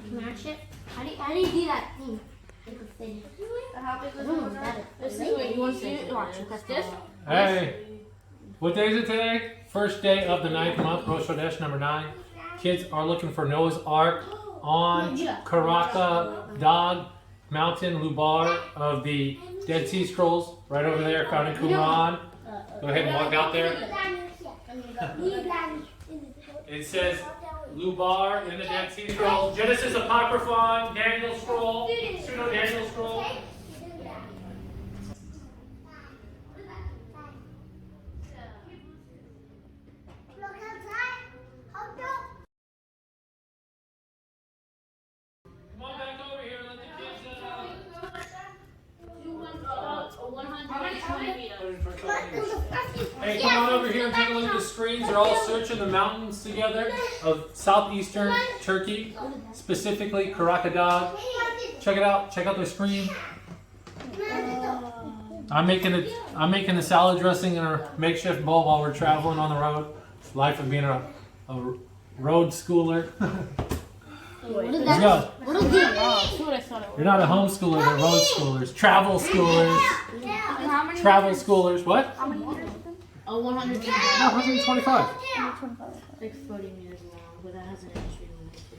Smash it. How do you do that thing? How big was it? You want to see it? Watch. This? Hey, what day is it today? First day of the 9th month, Rosh Chodesh number 9. Kids are looking for Noah's Ark on Karacadag mountain, Lubar of the Dead Sea Scrolls, right over there, found in Qumran. Go ahead and walk out there. It says Lubar in the Dead Sea Scrolls, Genesis Apocryphon, Daniel Scroll, Pseudo-Daniel Scroll. Come on back over here, let the kids Hey, come on over here and take a look at the screens. They're all searching the mountains together of southeastern Turkey, specifically Karacadag. Check it out. Check out the screen. I'm making a salad dressing in a makeshift bowl while we're traveling on the road. It's life of being a road schooler. Let's go. You're not a homeschooler, they're road schoolers. Travel schoolers. Travel schoolers. What? Oh, 100. No, 125. Like 40 meters long, but that has an entry limit too.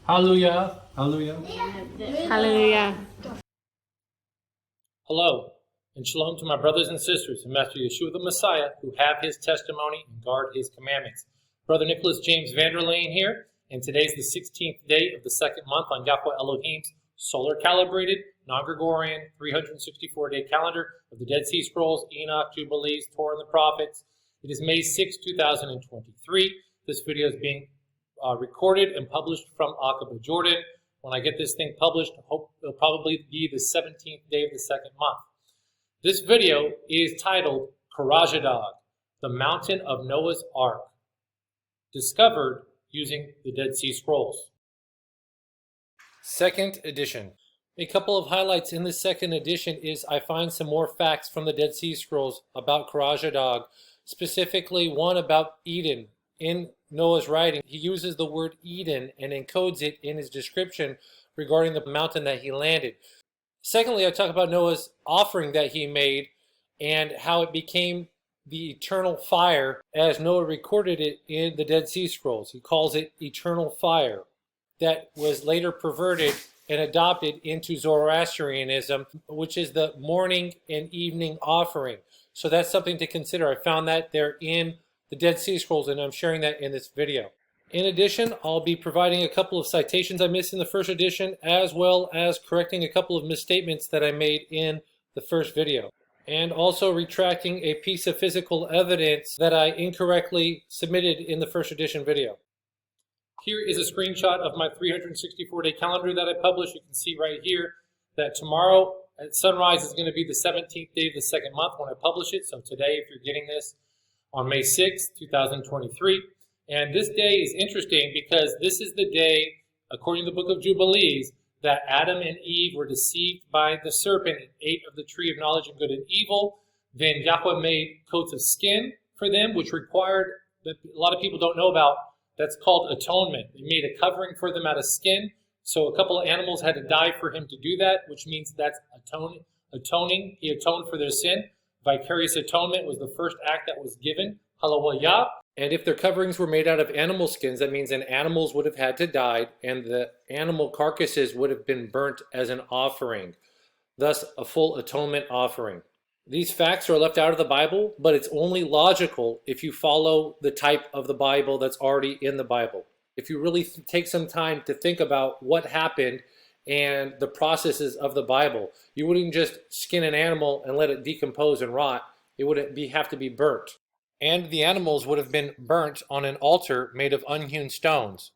HallelwYAH. HallelwYAH. HallelwYAH. Hello, and shalom to my brothers and sisters in Master Yeshua the Messiah who have his testimony and guard his commandments. Brother Nicholas James Vanderlane here, and today's the 16th day of the second month on Yahweh Elohim's solar calibrated, non-Gregorian, 364-day calendar of the Dead Sea Scrolls, Enoch, Jubilees, Torah, and the Prophets. It is May 6, 2023. This video is being recorded and published from Aqaba, Jordan. When I get this thing published, I hope it'll probably be the 17th day of the second month. This video is titled Karacadag, the Mountain of Noah's Ark, discovered using the Dead Sea Scrolls. Second edition. A couple of highlights in this second edition is I find some more facts from the Dead Sea Scrolls about Karacadag, specifically one about Eden. In Noah's writing, he uses the word Eden and encodes it in his description regarding the mountain that he landed. Secondly, I talk about Noah's offering that he made and how it became the eternal fire as Noah recorded it in the Dead Sea Scrolls. He calls it eternal fire, that was later perverted and adopted into Zoroastrianism, which is the morning and evening offering. So that's something to consider. I found that there in the Dead Sea Scrolls, and I'm sharing that in this video. In addition, I'll be providing a couple of citations I missed in the first edition, as well as correcting a couple of misstatements that I made in the first video, and also retracting a piece of physical evidence that I incorrectly submitted in the first edition video. Here is a screenshot of my 364-day calendar that I published. You can see right here that tomorrow at sunrise is going to be the 17th day of the second month when I publish it. So today, if you're getting this on May 6th, 2023. And this day is interesting because this is the day, according to the Book of Jubilees, that Adam and Eve were deceived by the serpent and ate of the tree of knowledge of good and evil. Then Yahweh made coats of skin for them, which required, that a lot of people don't know about, that's called atonement. They made a covering for them out of skin. So a couple of animals had to die for him to do that, which means that's atoning. He atoned for their sin. Vicarious atonement was the first act that was given, HallelwYAH. And if their coverings were made out of animal skins, that means that animals would have had to die and the animal carcasses would have been burnt as an offering. Thus, a full atonement offering. These facts are left out of the Bible, but it's only logical if you follow the type of the Bible that's already in the Bible. If you really take some time to think about what happened and the processes of the Bible, you wouldn't just skin an animal and let it decompose and rot. It would have to be burnt. And the animals would have been burnt on an altar made of unhewn stones.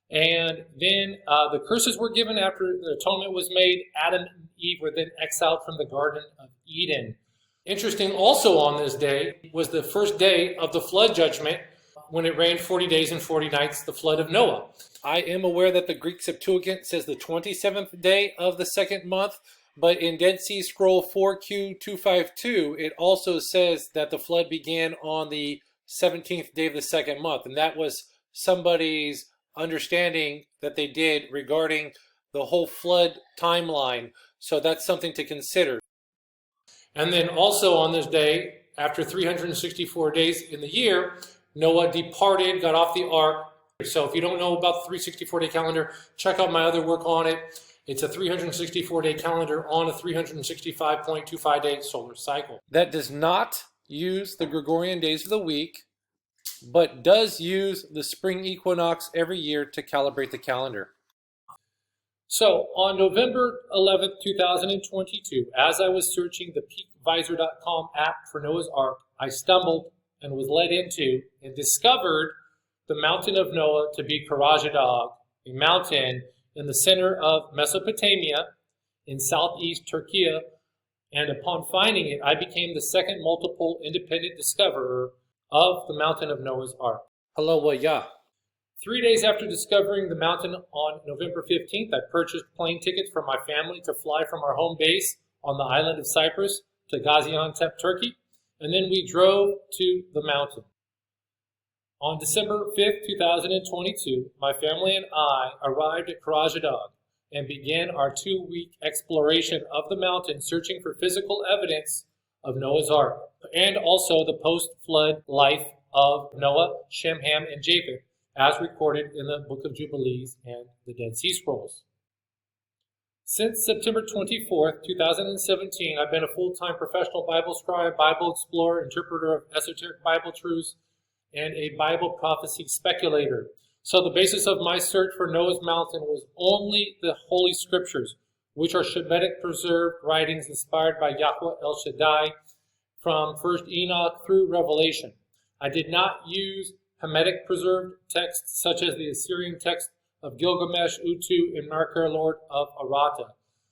And then the curses were given after the atonement was made. Adam and Eve were then exiled from the Garden of Eden. Interesting also on this day was the first day of the flood judgment when it rained 40 days and 40 nights, the flood of Noah. I am aware that the Greek Septuagint says the 27th day of the second month, but in Dead Sea Scroll 4Q252, it also says that the flood began on the 17th day of the second month, and that was somebody's understanding that they did regarding the whole flood timeline. So that's something to consider. And then also on this day, after 364 days in the year, Noah departed, got off the ark. So if you don't know about the 364-day calendar, check out my other work on it. It's a 364-day calendar on a 365.25-day solar cycle. That does not use the Gregorian days of the week, but does use the spring equinox every year to calibrate the calendar. So on November 11th, 2022, as I was searching the peakvisor.com app for Noah's Ark, I stumbled and was led into and discovered the mountain of Noah to be Karacadag, a mountain in the center of Mesopotamia in southeast Turkey. And upon finding it, I became the second multiple independent discoverer of the mountain of Noah's Ark. HallelwYAH. 3 days after discovering the mountain on November 15th, I purchased plane tickets for my family to fly from our home base on the island of Cyprus to Gaziantep, Turkey, and then we drove to the mountain. On December 5th, 2022, my family and I arrived at Karacadag and began our 2-week exploration of the mountain, searching for physical evidence of Noah's Ark, and also the post-flood life of Noah, Shem, Ham, and Japheth, as recorded in the Book of Jubilees and the Dead Sea Scrolls. Since September 24th, 2017, I've been a full-time professional Bible scribe, Bible explorer, interpreter of esoteric Bible truths, and a Bible prophecy speculator. So the basis of my search for Noah's mountain was only the Holy Scriptures, which are Shemitic preserved writings inspired by Yahweh El Shaddai from 1st Enoch through Revelation. I did not use Hamitic preserved texts such as the Assyrian text of Gilgamesh, Utu, and Marker, Lord of Arata,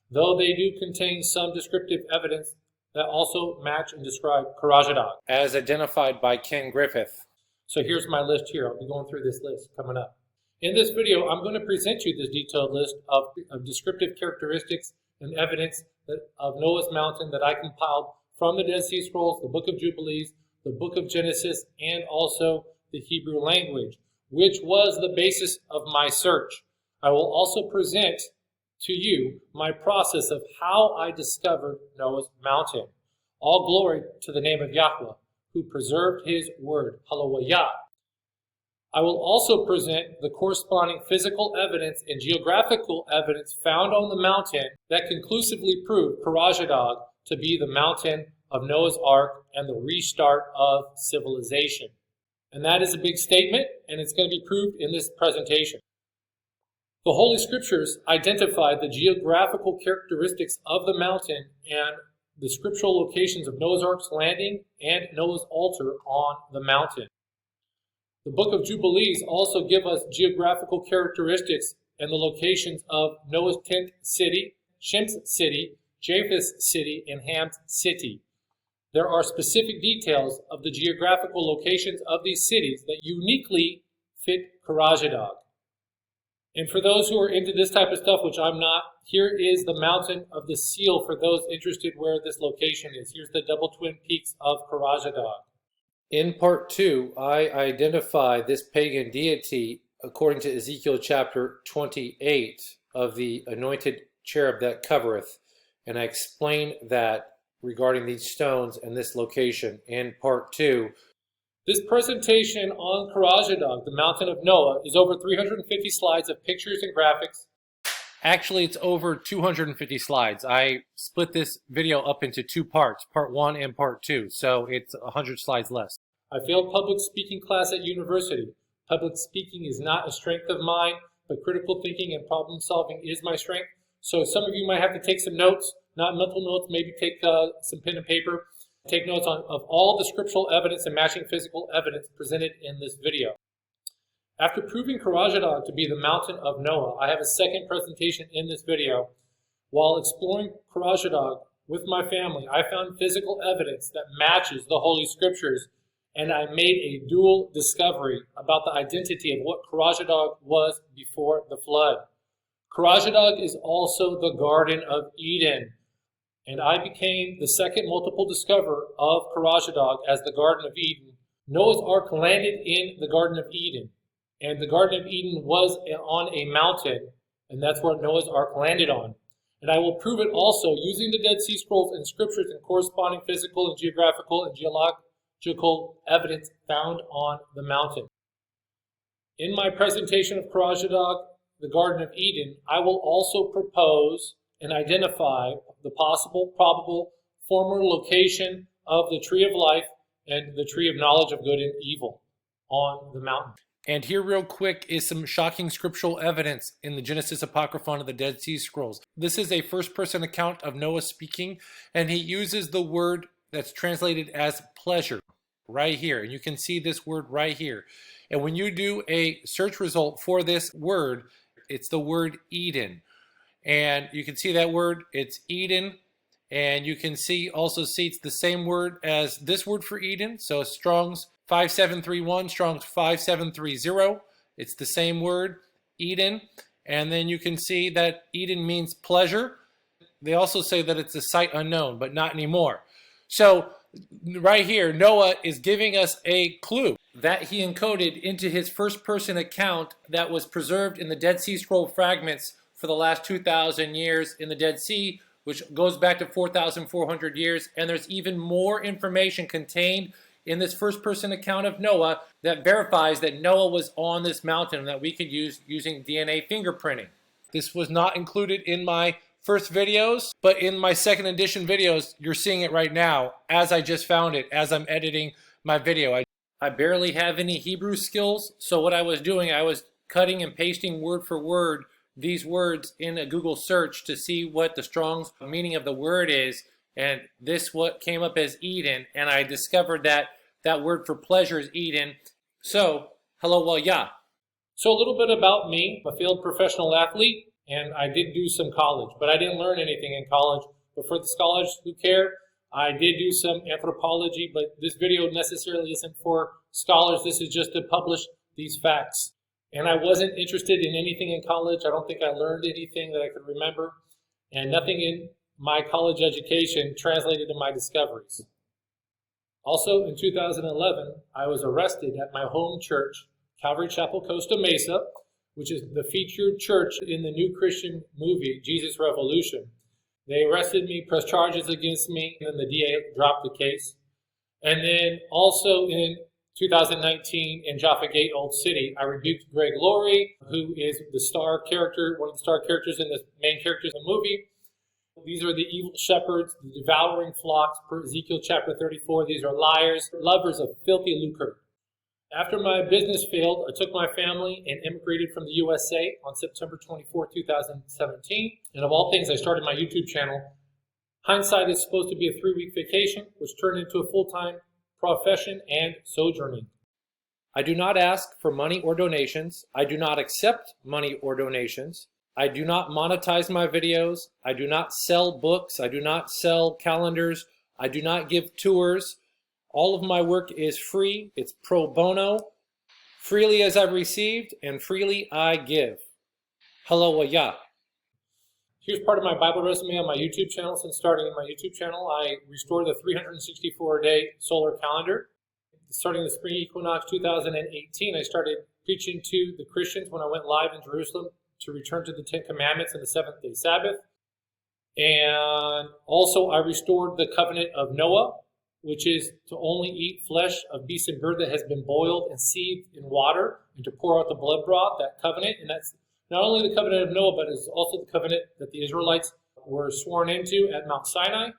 though they do contain some descriptive evidence that also match and describe Karacadag, as identified by Ken Griffith. So here's my list here. I'll be going through this list coming up. In this video, I'm going to present you this detailed list of descriptive characteristics and evidence of Noah's mountain that I compiled from the Dead Sea Scrolls, the Book of Jubilees, the Book of Genesis, and also the Hebrew language, which was the basis of my search. I will also present to you my process of how I discovered Noah's mountain. All glory to the name of Yahweh, who preserved his word, HallelwYAH. I will also present the corresponding physical evidence and geographical evidence found on the mountain that conclusively prove Karacadag to be the mountain of Noah's Ark and the restart of civilization. And that is a big statement, and it's going to be proved in this presentation. The Holy Scriptures identify the geographical characteristics of the mountain and the scriptural locations of Noah's Ark's landing and Noah's altar on the mountain. The Book of Jubilees also give us geographical characteristics and the locations of Noah's tent city, Shem's city, Japheth's city, and Ham's city. There are specific details of the geographical locations of these cities that uniquely fit Karacadag. And for those who are into this type of stuff, which I'm not, here is the mountain of the seal for those interested where this location is. Here's the double twin peaks of Karacadag. In part 2, I identify this pagan deity according to Ezekiel chapter 28 of the anointed cherub that covereth, and I explain that regarding these stones and this location in part 2. This presentation on Karacadag, the mountain of Noah, is over 350 slides of pictures and graphics. Actually, it's over 250 slides. I split this video up into 2 parts, part 1 and part 2, so it's 100 slides less. I failed public speaking class at university. Public speaking is not a strength of mine, but critical thinking and problem solving is my strength. So some of you might have to take some notes, not mental notes, maybe take some pen and paper. Take notes of all the scriptural evidence and matching physical evidence presented in this video. After proving Karacadag to be the mountain of Noah, I have a second presentation in this video. While exploring Karacadag with my family, I found physical evidence that matches the Holy Scriptures, and I made a dual discovery about the identity of what Karacadag was before the flood. Karacadag is also the Garden of Eden, and I became the second multiple discoverer of Karacadag as the Garden of Eden. Noah's Ark landed in the Garden of Eden, And the Garden of Eden was on a mountain, and that's where Noah's Ark landed on. And I will prove it also using the Dead Sea Scrolls and scriptures and corresponding physical and geographical and geological evidence found on the mountain. In my presentation of Karacadag, the Garden of Eden, I will also propose and identify the possible, probable, former location of the Tree of Life and the Tree of Knowledge of Good and Evil on the mountain. And here real quick is some shocking scriptural evidence in the Genesis Apocryphon of the Dead Sea Scrolls. This is a first-person account of Noah speaking, and he uses the word that's translated as pleasure right here. And you can see this word right here. And when you do a search result for this word, it's the word Eden. And you can see that word, it's Eden. And you can also see it's the same word as this word for Eden. So Strong's 5731, Strong's 5730. It's the same word, Eden. And then you can see that Eden means pleasure. They also say that it's a site unknown, but not anymore. So right here, Noah is giving us a clue that he encoded into his first-person account that was preserved in the Dead Sea Scroll fragments for the last 2,000 years in the Dead Sea, which goes back to 4,400 years. And there's even more information contained in this first-person account of Noah that verifies that Noah was on this mountain that we could use using DNA fingerprinting. This was not included in my first videos, but in my second edition videos, you're seeing it right now as I just found it, as I'm editing my video. I barely have any Hebrew skills, so what I was doing, I was cutting and pasting word for word these words in a Google search to see what the Strong's meaning of the word is. And this what came up as Eden, and I discovered that that word for pleasure is Eden. So, HallelwYAH. So a little bit about me. I'm a failed professional athlete, and I did do some college, but I didn't learn anything in college. But for the scholars who care, I did do some anthropology, but this video necessarily isn't for scholars. This is just to publish these facts. And I wasn't interested in anything in college. I don't think I learned anything that I could remember, and nothing in my college education translated to my discoveries. Also, in 2011, I was arrested at my home church, Calvary Chapel, Costa Mesa, which is the featured church in the new Christian movie, Jesus Revolution. They arrested me, pressed charges against me, and then the DA dropped the case. And then also in 2019 in Jaffa Gate, Old City, I rebuked Greg Laurie, who is the star character, one of the star characters in the main characters in the movie. These are the evil shepherds, the devouring flocks, per Ezekiel chapter 34. These are liars, lovers of filthy lucre. After my business failed, I took my family and immigrated from the USA on September 24, 2017. And of all things, I started my YouTube channel. Hindsight is supposed to be a 3-week vacation, which turned into a full-time profession and sojourning. I do not ask for money or donations. I do not accept money or donations. I do not monetize my videos. I do not sell books. I do not sell calendars. I do not give tours. All of my work is free. It's pro bono. Freely as I've received, and freely I give. HallelwYAH. Here's part of my Bible resume on my YouTube channel. Since starting in my YouTube channel, I restored the 364-day solar calendar. Starting the spring equinox 2018, I started preaching to the Christians when I went live in Jerusalem to return to the 10 Commandments and the seventh-day Sabbath. And also I restored the covenant of Noah, which is to only eat flesh of beast and bird that has been boiled and sieved in water, and to pour out the blood broth, that covenant. And that's not only the covenant of Noah, but it's also the covenant that the Israelites were sworn into at Mount Sinai.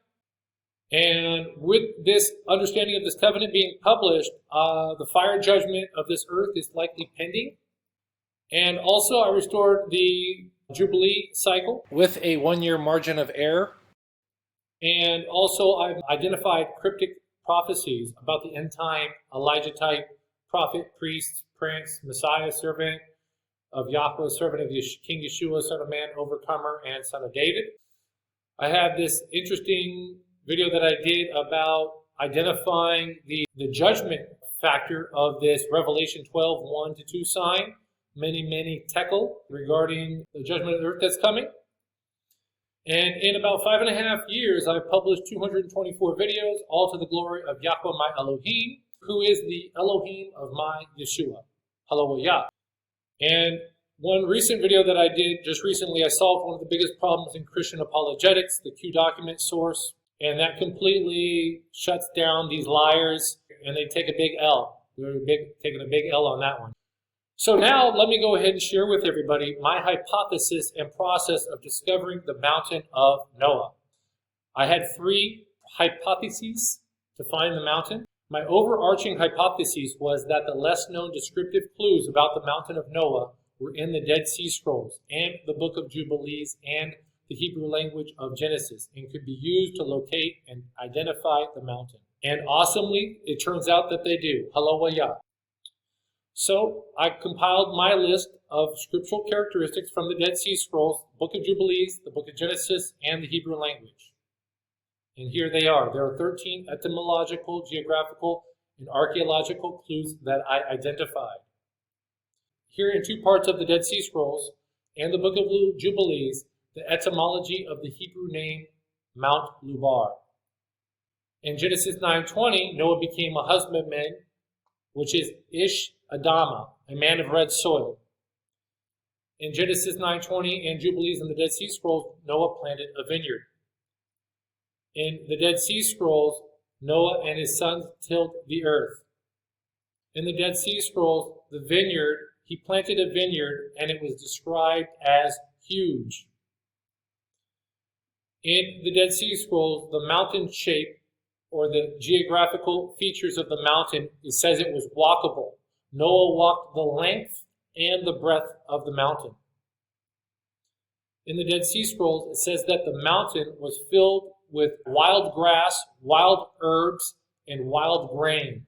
And with this understanding of this covenant being published, the fire judgment of this earth is likely pending. And also I restored the Jubilee cycle with a 1-year margin of error. And also I've identified cryptic prophecies about the end time, Elijah type, prophet, priest, prince, Messiah, servant of Yahweh, servant of King Yeshua, son of man, overcomer, and son of David. I have this interesting video that I did about identifying the judgment factor of this Revelation 12, 1-2 sign, many tekel, regarding the judgment of the earth that's coming. And in about 5.5 years, I've published 224 videos, all to the glory of Yahweh my Elohim, who is the Elohim of my Yeshua. HallelwYAH. And one recent video that I did just recently, I solved one of the biggest problems in Christian apologetics, the Q document source, and that completely shuts down these liars, and they take a big L. They're taking a big L on that one. So now let me go ahead and share with everybody my hypothesis and process of discovering the mountain of Noah. I had 3 hypotheses to find the mountain. My overarching hypothesis was that the less known descriptive clues about the mountain of Noah were in the Dead Sea Scrolls and the Book of Jubilees and the Hebrew language of Genesis, and could be used to locate and identify the mountain. And awesomely, it turns out that they do. HallelwYAH. So I compiled my list of scriptural characteristics from the Dead Sea Scrolls, Book of Jubilees, the Book of Genesis, and the Hebrew language. And here they are. There are 13 etymological, geographical, and archaeological clues that I identified. Here in 2 parts of the Dead Sea Scrolls and the Book of Jubilees, the etymology of the Hebrew name Mount Lubar. In Genesis 9:20, Noah became a husbandman, which is Ish Adama, a man of red soil. In Genesis 9:20 and Jubilees in the Dead Sea Scrolls, Noah planted a vineyard. In the Dead Sea Scrolls, Noah and his sons tilled the earth. In the Dead Sea Scrolls, the vineyard, he planted a vineyard, and it was described as huge. In the Dead Sea Scrolls, the mountain shape, or the geographical features of the mountain, it says it was walkable. Noah walked the length and the breadth of the mountain. In the Dead Sea Scrolls, it says that the mountain was filled with wild grass, wild herbs, and wild grain.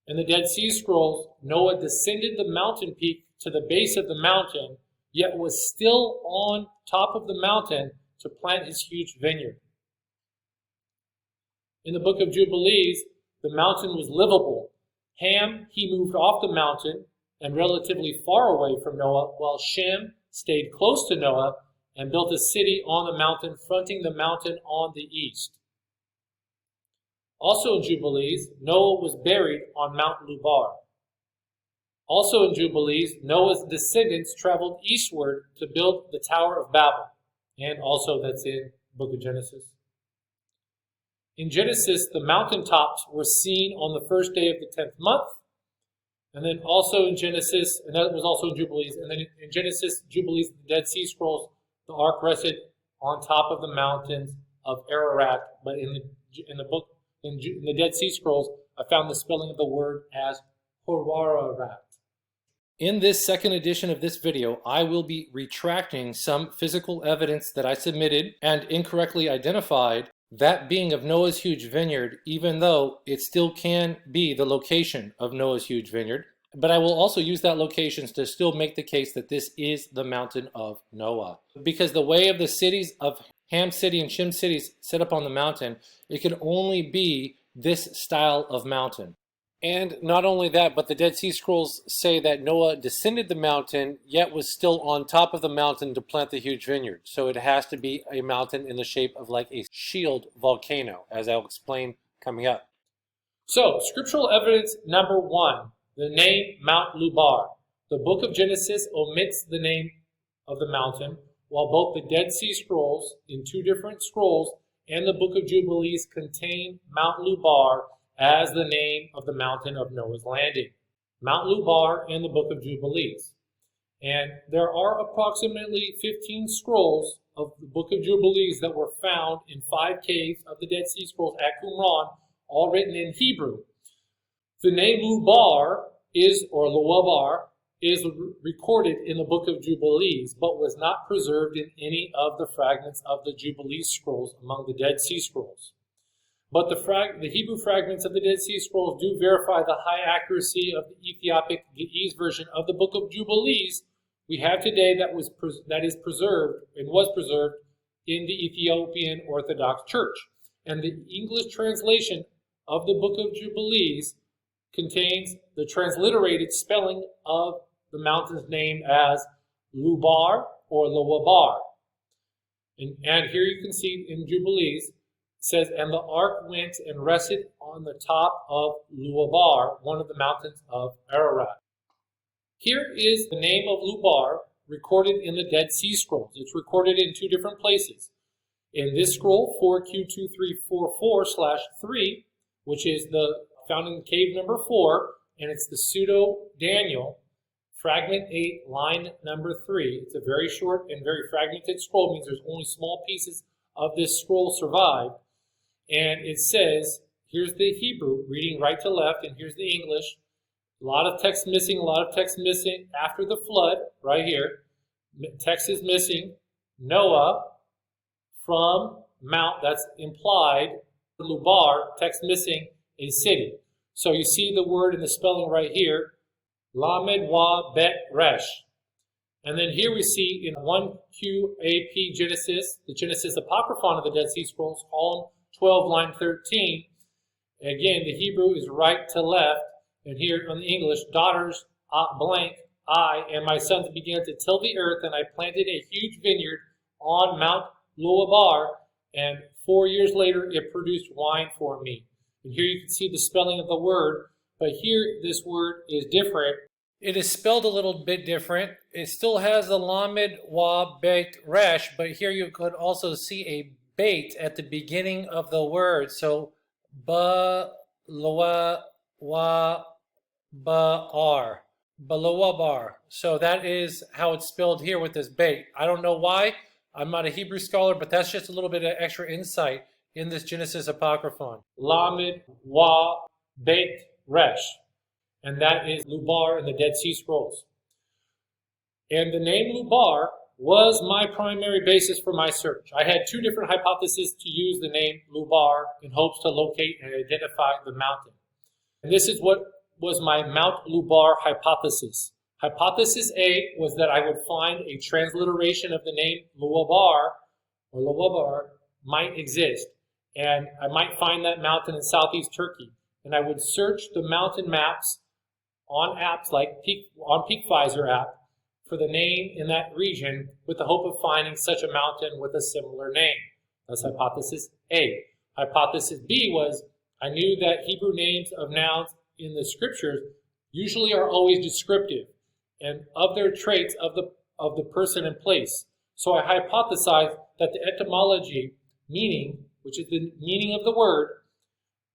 In the Dead Sea Scrolls, Noah descended the mountain peak to the base of the mountain, yet was still on top of the mountain to plant his huge vineyard. In the Book of Jubilees, the mountain was livable. Ham, he moved off the mountain and relatively far away from Noah, while Shem stayed close to Noah and built a city on the mountain, fronting the mountain on the east. Also in Jubilees, Noah was buried on Mount Lubar. Also in Jubilees, Noah's descendants traveled eastward to build the Tower of Babel, and also that's in the Book of Genesis. In Genesis, the mountaintops were seen on the first day of the 10th month, and then also in Genesis, and that was also in Jubilees, and then in Genesis, Jubilees, the Dead Sea Scrolls, the ark rested on top of the mountains of Ararat, but in the Dead Sea Scrolls, I found the spelling of the word as Horararat. In this second edition of this video, I will be retracting some physical evidence that I submitted and incorrectly identified, that being of Noah's huge vineyard, even though it still can be the location of Noah's huge vineyard. But I will also use that location to still make the case that this is the mountain of Noah. Because the way of the cities of Ham City and Shem cities set up on the mountain, it can only be this style of mountain. And not only that, but the Dead Sea Scrolls say that Noah descended the mountain, yet was still on top of the mountain to plant the huge vineyard. So it has to be a mountain in the shape of like a shield volcano, as I'll explain coming up. So, scriptural evidence number 1, the name Mount Lubar. The Book of Genesis omits the name of the mountain, while both the Dead Sea Scrolls, in 2 different scrolls, and the Book of Jubilees contain Mount Lubar as the name of the mountain of Noah's landing. Mount Lubar in the Book of Jubilees. And there are approximately 15 scrolls of the Book of Jubilees that were found in 5 caves of the Dead Sea Scrolls at Qumran, all written in Hebrew. The name Lubar is recorded in the Book of Jubilees, but was not preserved in any of the fragments of the Jubilees scrolls among the Dead Sea Scrolls. But the Hebrew fragments of the Dead Sea Scrolls do verify the high accuracy of the Ethiopic Ge'ez version of the Book of Jubilees we have today that is preserved and was preserved in the Ethiopian Orthodox Church. And the English translation of the Book of Jubilees contains the transliterated spelling of the mountain's name as Lubar or Lowabar. And here you can see in Jubilees, it says, and the ark went and rested on the top of Lubar, one of the mountains of Ararat. Here is the name of Lubar recorded in the Dead Sea Scrolls. It's recorded in two different places. In this scroll, 4Q2344/3, which is found in cave number 4, and it's the Pseudo-Daniel, fragment 8, line number 3. It's a very short and very fragmented scroll, means there's only small pieces of this scroll survived. And it says, here's the Hebrew, reading right to left, and here's the English. A lot of text missing, after the flood, right here. Text is missing. Noah from Mount, that's implied. Lubar, text missing, a city. So you see the word in the spelling right here, Lamed Wa Bet Resh. And then here we see in 1QAP Genesis, the Genesis Apocryphon of the Dead Sea Scrolls, column 12, line 13. Again, the Hebrew is right to left. And here on the English, daughters, blank, I and my sons began to till the earth, and I planted a huge vineyard on Mount Lubar, and 4 years later it produced wine for me. And here you can see the spelling of the word, but here this word is different. It is spelled a little bit different. It still has the Lamed Wa Bet Resh, but here you could also see a bait at the beginning of the word. So, Ba Loa Wa Ba-ar. Balowabar. So that is how it's spelled here with this bait. I don't know why. I'm not a Hebrew scholar, but that's just a little bit of extra insight in this Genesis Apocryphon. Lamed Wa Bet Resh. And that is Lubar in the Dead Sea Scrolls. And the name Lubar was my primary basis for my search. I had two different hypotheses to use the name Lubar in hopes to locate and identify the mountain. And this is what was my Mount Lubar hypothesis. Hypothesis A was that I would find a transliteration of the name Lubar or Lubar might exist, and I might find that mountain in southeast Turkey. And I would search the mountain maps on apps like PeakVisor app for the name in that region with the hope of finding such a mountain with a similar name. That's hypothesis A. Hypothesis B was I knew that Hebrew names of nouns in the scriptures usually are always descriptive and of their traits of the person and place. So I hypothesized that the etymology meaning, which is the meaning of the word,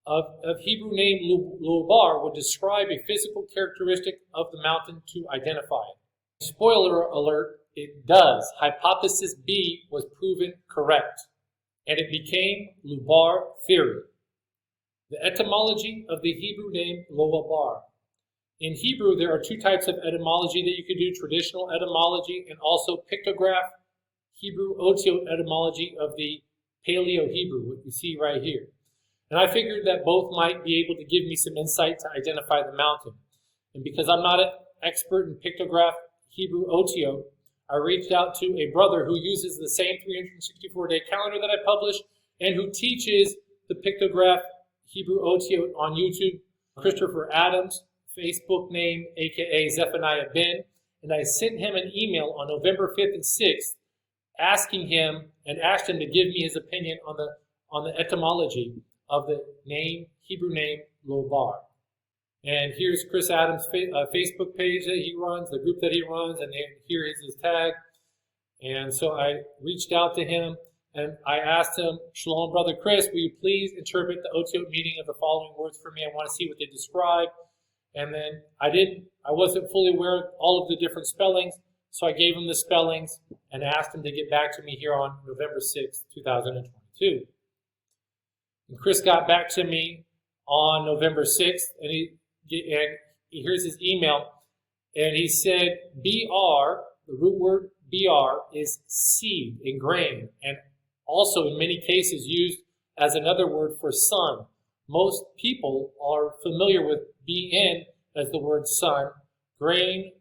of Hebrew name Lubar would describe a physical characteristic of the mountain to identify it. Spoiler alert, it does. Hypothesis B was proven correct, and it became Lubar Theory. The etymology of the Hebrew name Lubar. In Hebrew, there are two types of etymology that you could do, traditional etymology and also pictograph Hebrew otiot etymology of the Paleo-Hebrew, what you see right here. And I figured that both might be able to give me some insight to identify the mountain. And because I'm not an expert in pictograph Hebrew otiot, I reached out to a brother who uses the same 364-day calendar that I publish and who teaches the pictograph Hebrew otiot on YouTube, Christopher Adams, Facebook name, aka Zephaniah Ben, and I sent him an email on November 5th and 6th asking him and asked him to give me his opinion on the etymology of the name, Hebrew name, Lubar. And here's Chris Adams' Facebook page that he runs, the group that he runs, and here is his tag. And so I reached out to him and I asked him, Shalom, Brother Chris, will you please interpret the otiot meaning of the following words for me? I want to see what they describe. And then I wasn't fully aware of all of the different spellings, so I gave him the spellings and asked him to get back to me here on November 6th, 2022. And Chris got back to me on November 6th, and here's his email, and he said, BR, the root word BR, is seed and grain, and also in many cases used as another word for sun. Most people are familiar with BN as the word sun. Grains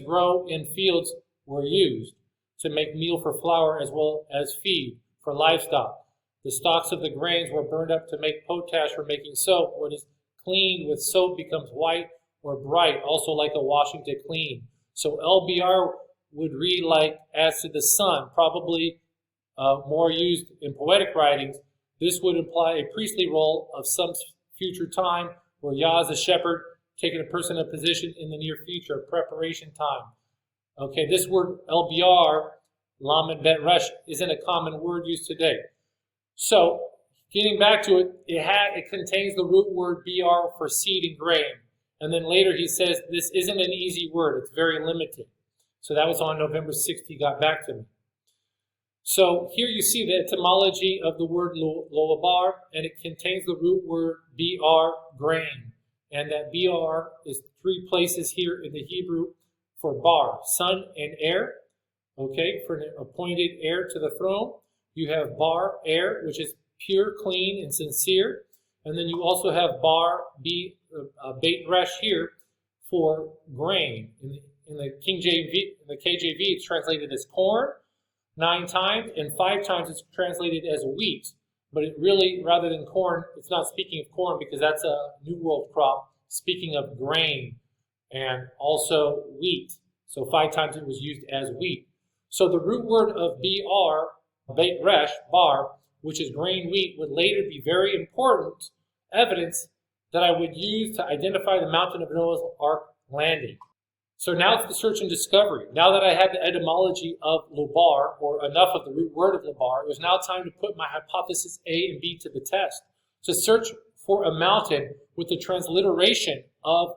grow in fields were used to make meal for flour as well as feed for livestock. The stalks of the grains were burned up to make potash for making soap. What is cleaned with soap becomes white or bright, also like a washing to clean. So LBR would read like as to the sun, probably more used in poetic writings. This would imply a priestly role of some future time where Yah as a shepherd taking a person in a position in the near future, preparation time. Okay, this word LBR, lamed bet resh, isn't a common word used today. So, getting back to it, it contains the root word BR for seed and grain. And then later he says this isn't an easy word, it's very limited. So that was on November 6th, he got back to me. So here you see the etymology of the word Lubar, and it contains the root word BR, grain. And that BR is 3 places here in the Hebrew for bar, son and heir. Okay, for an appointed heir to the throne. You have bar, heir, which is pure, clean, and sincere. And then you also have bar, beit resh here for grain. In the KJV, it's translated as corn 9 times, and 5 times it's translated as wheat. But it really, rather than corn, it's not speaking of corn because that's a New World crop. Speaking of grain and also wheat. So 5 times it was used as wheat. So the root word of BR, beit resh, bar, which is grain wheat, would later be very important evidence that I would use to identify the mountain of Noah's Ark landing. So now it's the search and discovery. Now that I had the etymology of Lubar, or enough of the root word of Lubar, it was now time to put my hypothesis A and B to the test. To search for a mountain with the transliteration of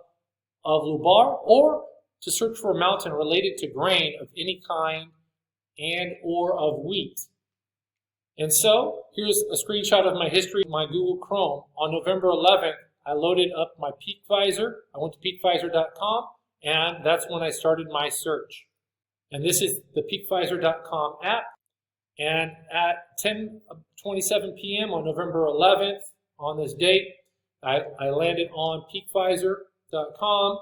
Lubar, or to search for a mountain related to grain of any kind and or of wheat. And so, here's a screenshot of my history, my Google Chrome. On November 11th, I loaded up my PeakVisor. I went to peakvisor.com, and that's when I started my search. And this is the peakvisor.com app. And at 10:27 p.m. on November 11th, on this date, I landed on peakvisor.com.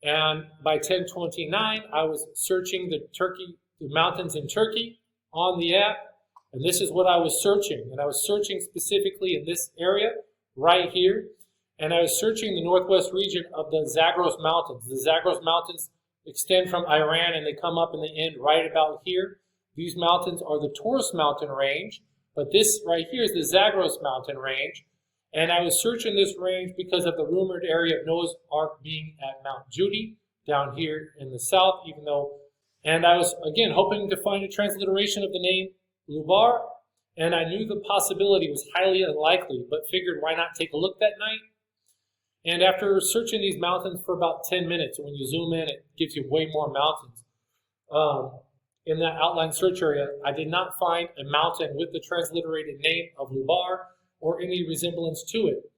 And by 10:29, I was searching the mountains in Turkey on the app. And this is what I was searching. And I was searching specifically in this area right here. And I was searching the northwest region of the Zagros Mountains. The Zagros Mountains extend from Iran and they come up and they end right about here. These mountains are the Taurus mountain range. But this right here is the Zagros mountain range. And I was searching this range because of the rumored area of Noah's Ark being at Mount Judy down here in the south, and I was, again, hoping to find a transliteration of the name Lubar, and I knew the possibility was highly unlikely, but figured why not take a look that night? And after searching these mountains for about 10 minutes, when you zoom in, it gives you way more mountains. In that outline search area, I did not find a mountain with the transliterated name of Lubar or any resemblance to it.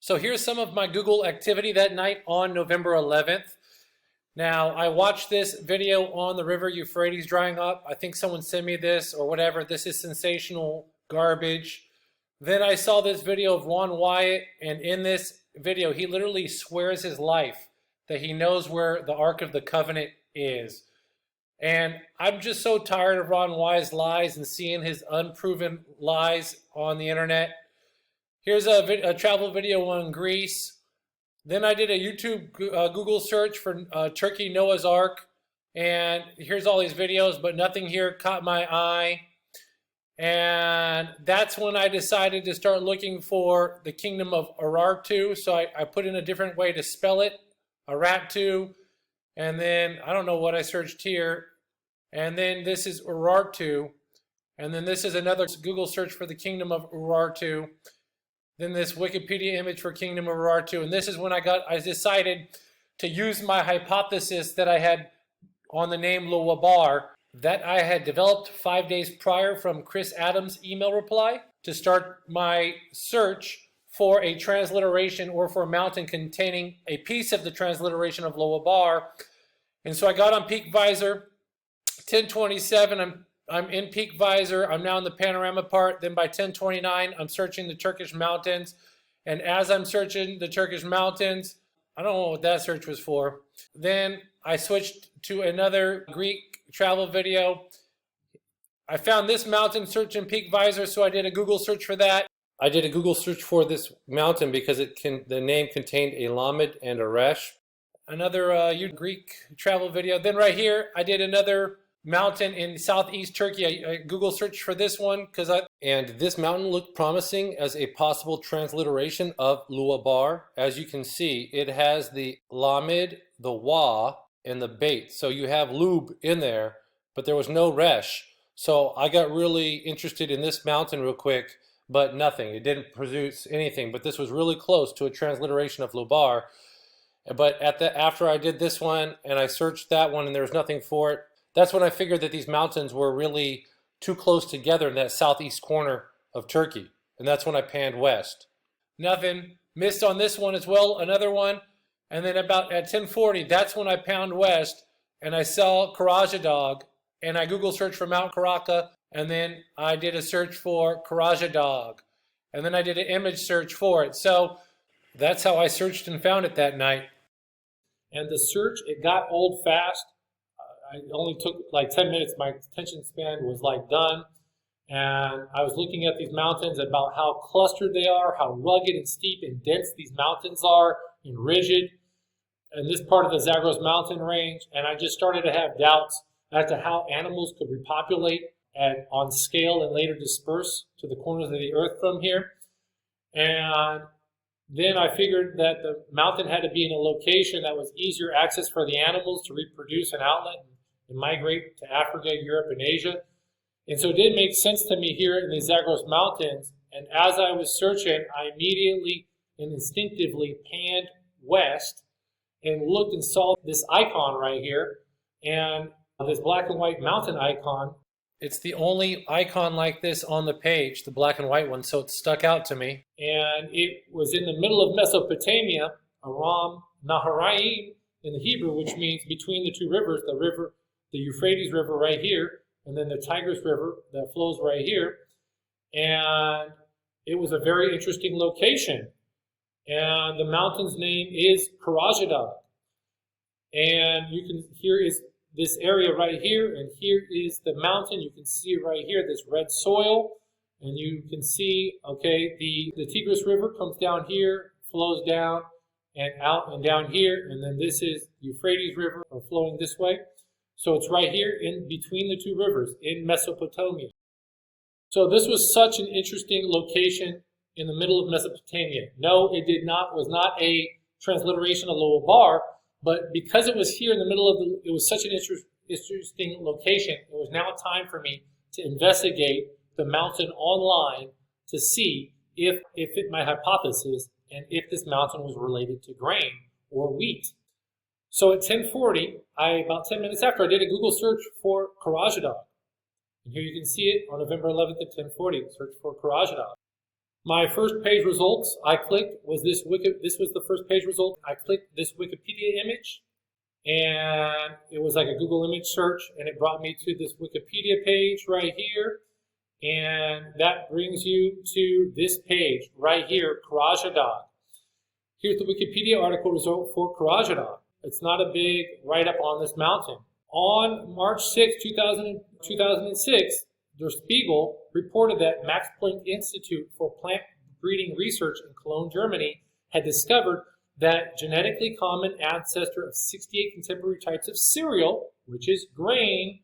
So here's some of my Google activity that night on November 11th. Now, I watched this video on the river Euphrates drying up. I think someone sent me this or whatever. This is sensational garbage. Then I saw this video of HallelwYAH, and in this video, he literally swears his life that he knows where the Ark of the Covenant is. And I'm just so tired of HallelwYAH's lies and seeing his unproven lies on the internet. Here's a travel video on Greece. Then I did a YouTube Google search for Turkey Noah's Ark. And here's all these videos, but nothing here caught my eye. And that's when I decided to start looking for the kingdom of Urartu. So I put in a different way to spell it, Urartu. And then I don't know what I searched here. And then this is Urartu. And then this is another Google search for the kingdom of Urartu. Then this Wikipedia image for kingdom of Urartu. And this is when I decided to use my hypothesis that I had on the name Lubar that I had developed 5 days prior from Chris Adams' email reply to start my search for a transliteration or for a mountain containing a piece of the transliteration of Lubar. And so I got on PeakVisor, 10:27, I'm in PeakVisor, I'm now in the panorama part. Then by 10:29, I'm searching the Turkish mountains. And as I'm searching the Turkish mountains, I don't know what that search was for. Then I switched to another Greek travel video. I found this mountain search in PeakVisor, so I did a Google search for that. I did a Google search for this mountain because the name contained a lamed and a resh. Another Greek travel video. Then right here, I did another mountain in southeast Turkey. I Google searched for this one and this mountain looked promising as a possible transliteration of Lubar. As you can see, it has the lamid, the wa, and the bait. So you have lub in there, but there was no resh. So I got really interested in this mountain real quick, but nothing. It didn't produce anything. But this was really close to a transliteration of Lubar. But after I did this one and I searched that one and there was nothing for it, that's when I figured that these mountains were really too close together in that southeast corner of Turkey. And that's when I panned west. Nothing. Missed on this one as well, another one. And then about at 10:40, that's when I panned west and I saw Karacadag. And I Google searched for Mount Karaka, and then I did a search for Karacadag. And then I did an image search for it. So that's how I searched and found it that night. And the search, it got old fast. I only took like 10 minutes. My attention span was like done. And I was looking at these mountains about how clustered they are, how rugged and steep and dense these mountains are, and rigid. And this part of the Zagros mountain range. And I just started to have doubts as to how animals could repopulate on scale and later disperse to the corners of the earth from here. And then I figured that the mountain had to be in a location that was easier access for the animals to reproduce an outlet and migrate to Africa, Europe, and Asia. And so it did make sense to me here in the Zagros Mountains. And as I was searching, I immediately and instinctively panned west and looked and saw this icon right here. And this black and white mountain icon. It's the only icon like this on the page, the black and white one, so it stuck out to me. And it was in the middle of Mesopotamia, Aram Naharaim in the Hebrew, which means between the two rivers, the Euphrates River right here, and then the Tigris River that flows right here. And it was a very interesting location. And the mountain's name is Karacadag. And here is this area right here, and here is the mountain. You can see right here, this red soil, and you can see, okay, the Tigris River comes down here, flows down and out and down here, and then this is Euphrates River flowing this way. So it's right here in between the two rivers in Mesopotamia. So this was such an interesting location in the middle of Mesopotamia. No, was not a transliteration of Lubar, but because it was here in the middle of it was such an interesting location, it was now time for me to investigate the mountain online to see if it fit my hypothesis and if this mountain was related to grain or wheat. So at 10:40, about 10 minutes after, I did a Google search for Karacadag. And here you can see it on November 11th at 10:40, search for Karacadag. My first page results I clicked was this was the first page result. I clicked this Wikipedia image, and it was like a Google image search, and it brought me to this Wikipedia page right here, and that brings you to this page right here, Karacadag. Here's the Wikipedia article result for Karacadag. It's not a big write-up on this mountain. On March 6, 2006, Der Spiegel reported that Max Planck Institute for Plant Breeding Research in Cologne, Germany, had discovered that genetically common ancestor of 68 contemporary types of cereal, which is grain,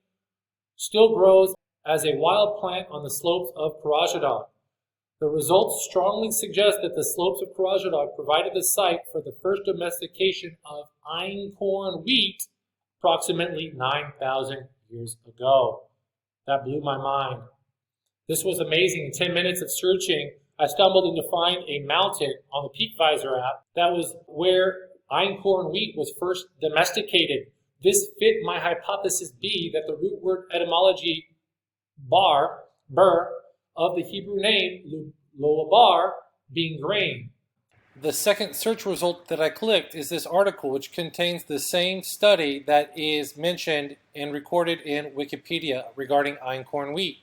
still grows as a wild plant on the slopes of Karacadag. The results strongly suggest that the slopes of Karacadag provided the site for the first domestication of Einkorn wheat approximately 9,000 years ago. That blew my mind. This was amazing. In 10 minutes of searching, I stumbled in to find a mountain on the PeakVisor app. That was where Einkorn wheat was first domesticated. This fit my hypothesis B that the root word etymology bur, of the Hebrew name Lubar being grain. The second search result that I clicked is this article, which contains the same study that is mentioned and recorded in Wikipedia regarding Einkorn wheat.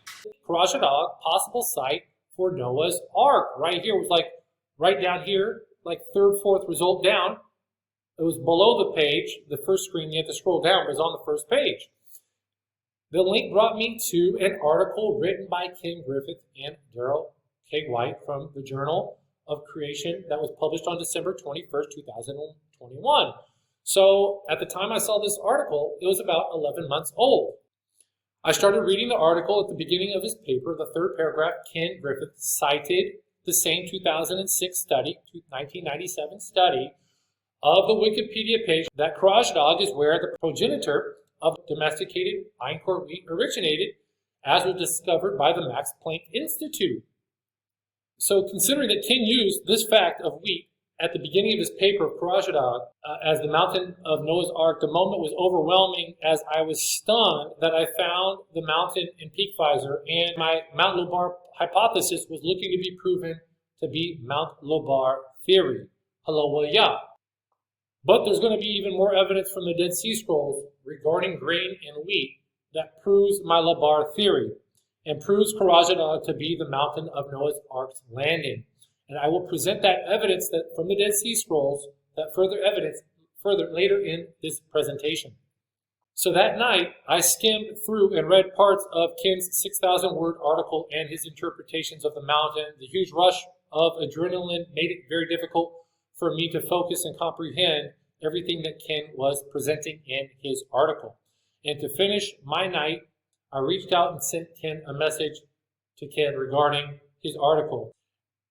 Karacadag, possible site for Noah's Ark. Right here was like right down here, like third, fourth result down. It was below the page, the first screen. You have to scroll down, but it was on the first page. The link brought me to an article written by Kim Griffith and Daryl K. White from the Journal of Creation that was published on December 21st, 2021. So at the time I saw this article, it was about 11 months old. I started reading the article at the beginning of his paper. The third paragraph, Ken Griffith cited the same 2006 study, 1997 study, of the Wikipedia page that Karacadag is where the progenitor of domesticated Einkorn wheat originated, as was discovered by the Max Planck Institute. So considering that Ken used this fact of wheat at the beginning of his paper of Karacadag as the mountain of Noah's Ark, the moment was overwhelming as I was stunned that I found the mountain in Peak Pfizer, and my Mount Lubar hypothesis was looking to be proven to be Mount Lubar Theory. HallelwYAH. But there's going to be even more evidence from the Dead Sea Scrolls regarding grain and wheat that proves my Lubar Theory and proves Karacadag to be the mountain of Noah's Ark's landing. And I will present that evidence that from the Dead Sea Scrolls, that further evidence later in this presentation. So that night, I skimmed through and read parts of Ken's 6,000-word article and his interpretations of the mountain. The huge rush of adrenaline made it very difficult for me to focus and comprehend everything that Ken was presenting in his article. And to finish my night, I reached out and sent Ken a message to Ken regarding his article.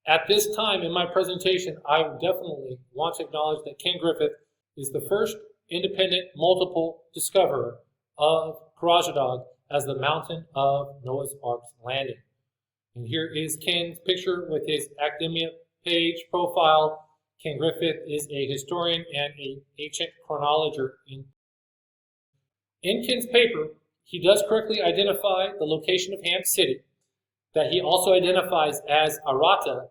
At this time in my presentation, I definitely want to acknowledge that Ken Griffith is the first independent multiple discoverer of Karacadag as the mountain of Noah's Ark's landing. And here is Ken's picture with his academia page profile. Ken Griffith is a historian and an ancient chronologer. In Ken's paper, he does correctly identify the location of Ham City, that he also identifies as Arata,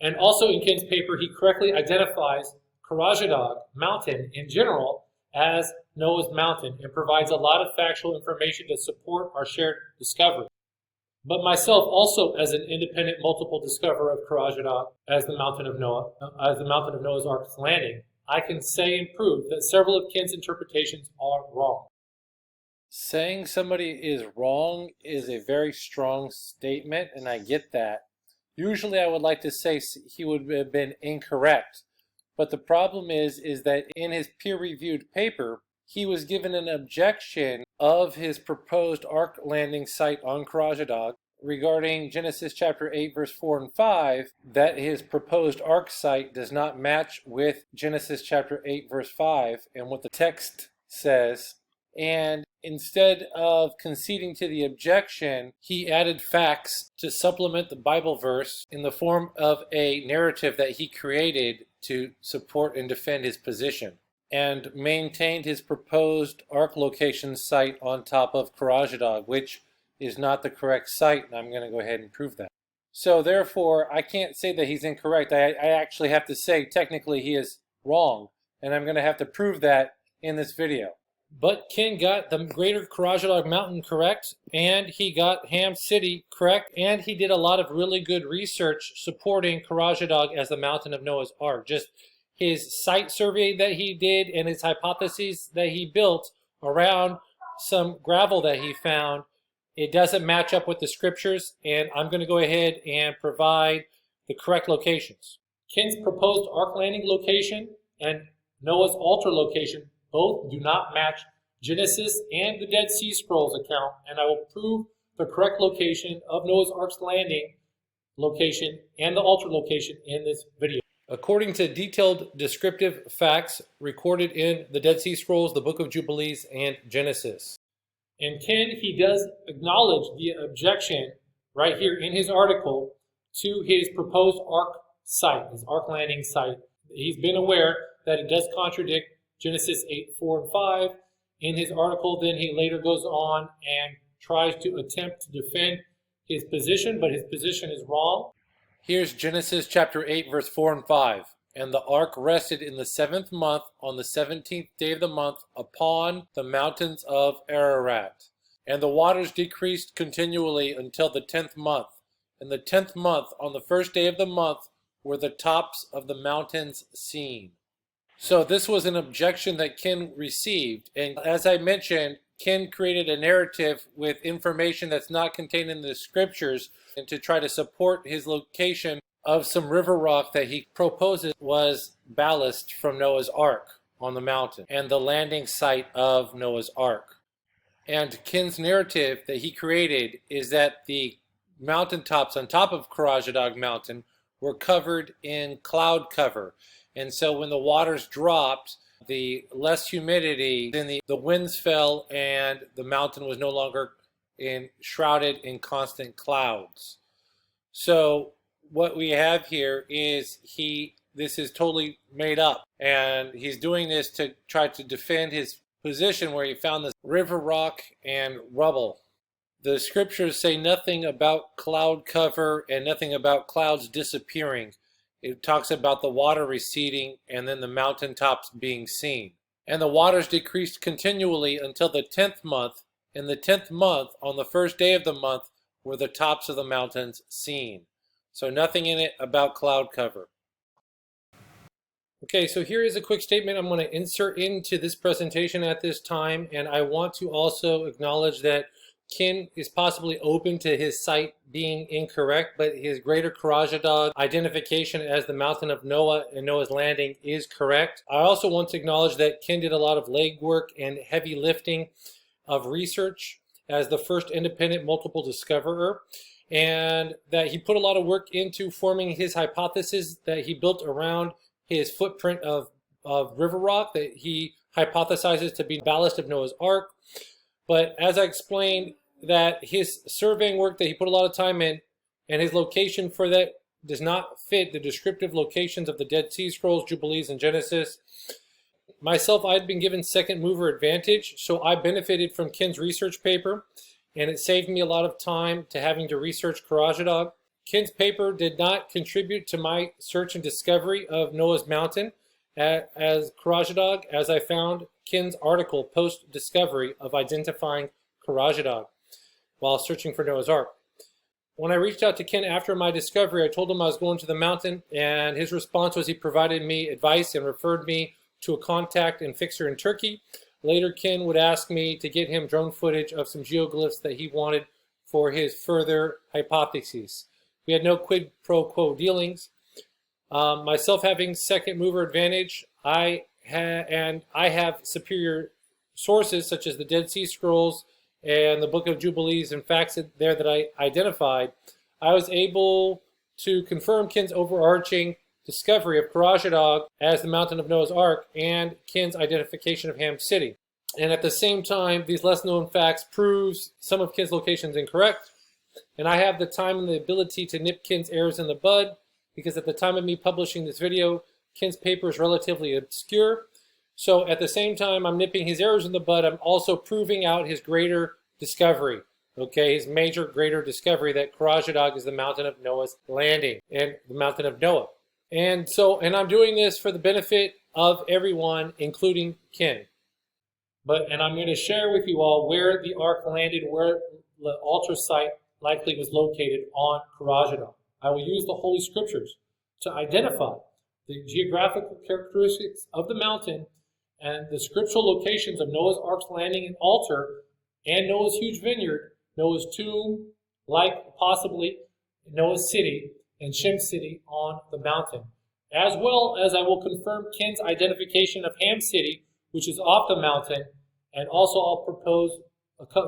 and also in Ken's paper, he correctly identifies Karacadag mountain in general as Noah's mountain and provides a lot of factual information to support our shared discovery. But myself also as an independent multiple discoverer of Karacadag as the mountain of Noah, as the mountain of Noah's Ark's landing, I can say and prove that several of Ken's interpretations are wrong. Saying somebody is wrong is a very strong statement, and I get that. Usually I would like to say he would have been incorrect. But the problem is that in his peer-reviewed paper, he was given an objection of his proposed ark landing site on Karacadag regarding Genesis chapter 8, verse 4 and 5, that his proposed ark site does not match with Genesis chapter 8, verse 5, and what the text says. And instead of conceding to the objection, he added facts to supplement the Bible verse in the form of a narrative that he created to support and defend his position, and maintained his proposed ark location site on top of Karacadag, which is not the correct site, and I'm going to go ahead and prove that. So therefore, I can't say that he's incorrect. I actually have to say technically he is wrong, and I'm going to have to prove that in this video. But Ken got the greater Karacadag mountain correct, and he got Ham City correct, and he did a lot of really good research supporting Karacadag as the mountain of Noah's Ark. Just his site survey that he did and his hypotheses that he built around some gravel that he found, it doesn't match up with the scriptures, and I'm going to go ahead and provide the correct locations. Ken's proposed ark landing location and Noah's altar location both do not match Genesis and the Dead Sea Scrolls account, and I will prove the correct location of Noah's Ark's landing location and the altar location in this video. According to detailed descriptive facts recorded in the Dead Sea Scrolls, the Book of Jubilees, and Genesis. And Ken, he does acknowledge the objection right here in his article to his proposed ark site, his ark landing site. He's been aware that it does contradict Genesis 8, 4, and 5. In his article, then he later goes on and tries to attempt to defend his position, but his position is wrong. Here's Genesis chapter 8, verse 4 and 5. And the ark rested in the 7th month on the 17th day of the month upon the mountains of Ararat. And the waters decreased continually until the 10th month. And the 10th month, on the 1st day of the month, were the tops of the mountains seen. So this was an objection that Ken received. And as I mentioned, Ken created a narrative with information that's not contained in the scriptures and to try to support his location of some river rock that he proposes was ballast from Noah's Ark on the mountain and the landing site of Noah's Ark. And Kin's narrative that he created is that the mountaintops on top of Karacadag Mountain were covered in cloud cover. And so when the waters dropped, the less humidity, then the winds fell and the mountain was no longer shrouded in constant clouds. So what we have here is this is totally made up, and he's doing this to try to defend his position where he found this river rock and rubble. The scriptures say nothing about cloud cover and nothing about clouds disappearing. It talks about the water receding and then the mountaintops being seen. And the waters decreased continually until the 10th month. In the 10th month, on the first day of the month, were the tops of the mountains seen. So nothing in it about cloud cover. Okay, so here is a quick statement I'm going to insert into this presentation at this time, and I want to also acknowledge that Kin is possibly open to his site being incorrect, but his greater Karacadag identification as the mountain of Noah and Noah's landing is correct. I also want to acknowledge that Kin did a lot of legwork and heavy lifting of research as the first independent multiple discoverer, and that he put a lot of work into forming his hypothesis that he built around his footprint of river rock that he hypothesizes to be ballast of Noah's Ark. But as I explained, that his surveying work that he put a lot of time in and his location for that does not fit the descriptive locations of the Dead Sea Scrolls, Jubilees, and Genesis. Myself, I'd been given second mover advantage, so I benefited from Kin's research paper, and it saved me a lot of time to having to research Karacadag. Kin's paper did not contribute to my search and discovery of Noah's Mountain as Karacadag, as I found Kin's article post-discovery of identifying Karacadag while searching for Noah's Ark. When I reached out to Kin after my discovery, I told him I was going to the mountain, and his response was he provided me advice and referred me to a contact and fixer in Turkey. Later, Kin would ask me to get him drone footage of some geoglyphs that he wanted for his further hypotheses. We had no quid pro quo dealings. Myself having second mover advantage, I have superior sources such as the Dead Sea Scrolls and the Book of Jubilees and facts there that I identified. I was able to confirm Kin's overarching discovery of Karacadag as the mountain of Noah's Ark and Kin's identification of Ham City. And at the same time, these less known facts proves some of Kin's locations incorrect. And I have the time and the ability to nip Kin's errors in the bud, because at the time of me publishing this video, Kin's paper is relatively obscure. So at the same time I'm nipping his errors in the bud, I'm also proving out his greater discovery, okay, his major greater discovery that Karacadag is the mountain of Noah's landing and the mountain of Noah. And I'm doing this for the benefit of everyone, including Kin. And I'm going to share with you all where the ark landed, where the altar site likely was located on Karacadag. I will use the Holy Scriptures to identify the geographical characteristics of the mountain and the scriptural locations of Noah's Ark's landing and altar and Noah's huge vineyard, Noah's tomb, like possibly Noah's city and Shem city on the mountain. As well as I will confirm Kin's identification of Ham city, which is off the mountain, and also I'll propose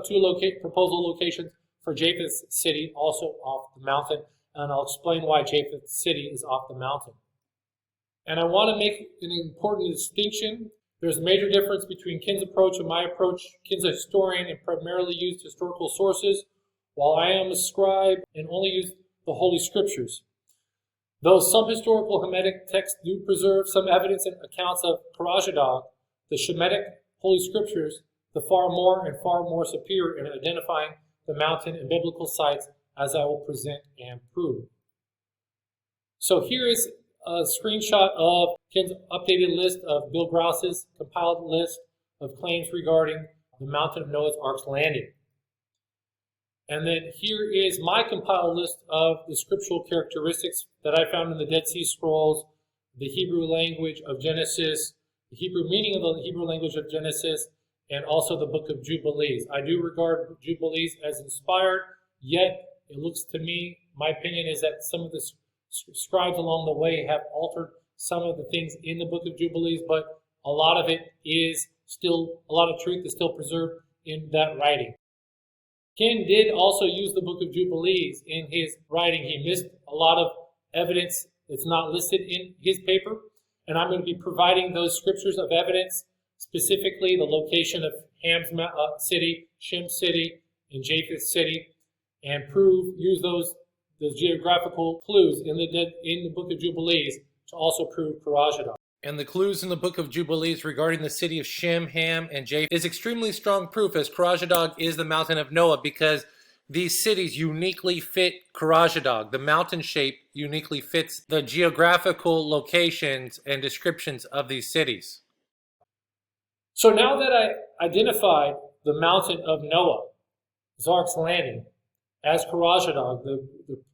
two proposal locations for Japheth's city, also off the mountain, and I'll explain why Japheth's city is off the mountain. And I want to make an important distinction. There's a major difference between Kin's approach and my approach. Kin's a historian and primarily used historical sources, while I am a scribe and only use the Holy Scriptures. Though some historical Hamitic texts do preserve some evidence and accounts of Karacadag, the Shemitic Holy Scriptures, the far more superior in identifying the mountain and biblical sites, as I will present and prove. So here is a screenshot of Kin's updated list of Bill Grouse's compiled list of claims regarding the mountain of Noah's Ark's landing. And then here is my compiled list of the scriptural characteristics that I found in the Dead Sea Scrolls, the Hebrew language of Genesis, the Hebrew meaning of the Hebrew language of Genesis, and also the Book of Jubilees. I do regard Jubilees as inspired, yet it looks to me, my opinion is that some of the scribes along the way have altered some of the things in the Book of Jubilees, but a lot of it is still, a lot of truth is still preserved in that writing. Ken did also use the Book of Jubilees in his writing. He missed a lot of evidence that's not listed in his paper, and I'm going to be providing those scriptures of evidence, specifically the location of Ham's city, Shem's city, and Japheth's city, and use those geographical clues in the Book of Jubilees to also prove Karacadag. And the clues in the Book of Jubilees regarding the city of Shem, Ham, and Japheth is extremely strong proof, as Karacadag is the mountain of Noah, because these cities uniquely fit Karacadag. The mountain shape uniquely fits the geographical locations and descriptions of these cities. So now that I identified the mountain of Noah, Zark's Landing, as Karacadag,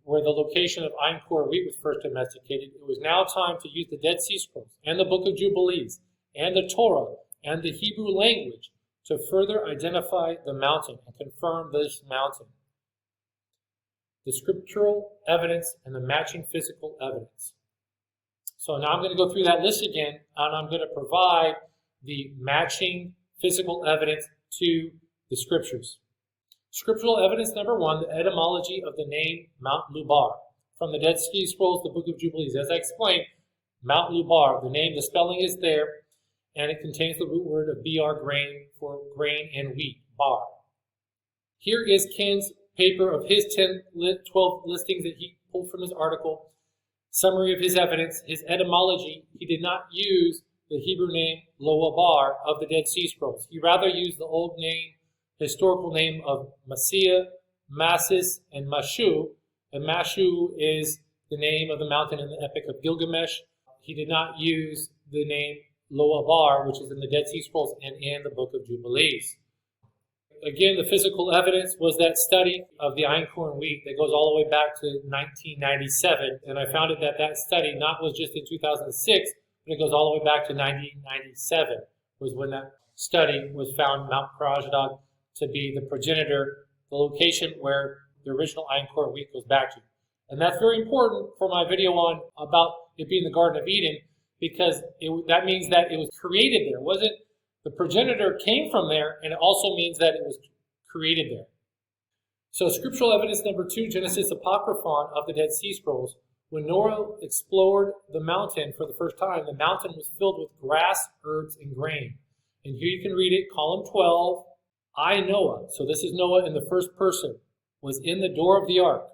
where the location of Einkorn Wheat was first domesticated, it was now time to use the Dead Sea Scrolls and the Book of Jubilees and the Torah and the Hebrew language to further identify the mountain and confirm this mountain. The scriptural evidence and the matching physical evidence. So now I'm going to go through that list again, and I'm going to provide the matching physical evidence to the scriptures. Scriptural evidence number 1, the etymology of the name Mount Lubar. From the Dead Sea Scrolls, the Book of Jubilees. As I explained, Mount Lubar, the name, the spelling is there, and it contains the root word of BR, grain, for grain and wheat, bar. Here is Ken's paper of his 12 listings that he pulled from his article. Summary of his evidence, his etymology. He did not use the Hebrew name Loabar of the Dead Sea Scrolls. He rather used the old name, historical name of Messiah, Massis, and Mashu. And Mashu is the name of the mountain in the Epic of Gilgamesh. He did not use the name Loabar, which is in the Dead Sea Scrolls and in the Book of Jubilees. Again, the physical evidence was that study of the Einkorn Wheat that goes all the way back to 1997. And I found that study was just in 2006, but it goes all the way back to 1997, was when that study was found, Mount Karacadag, to be the progenitor, the location where the original Einkorn Wheat goes back to. And that's very important for my video on about it being the Garden of Eden, because that means that it was created there. Wasn't the progenitor came from there, and it also means that it was created there. So scriptural evidence number 2, Genesis Apocryphon of the Dead Sea Scrolls. When Noah explored the mountain for the first time, the mountain was filled with grass, herbs, and grain. And here you can read it, column 12. I, Noah, so this is Noah in the first person, was in the door of the ark.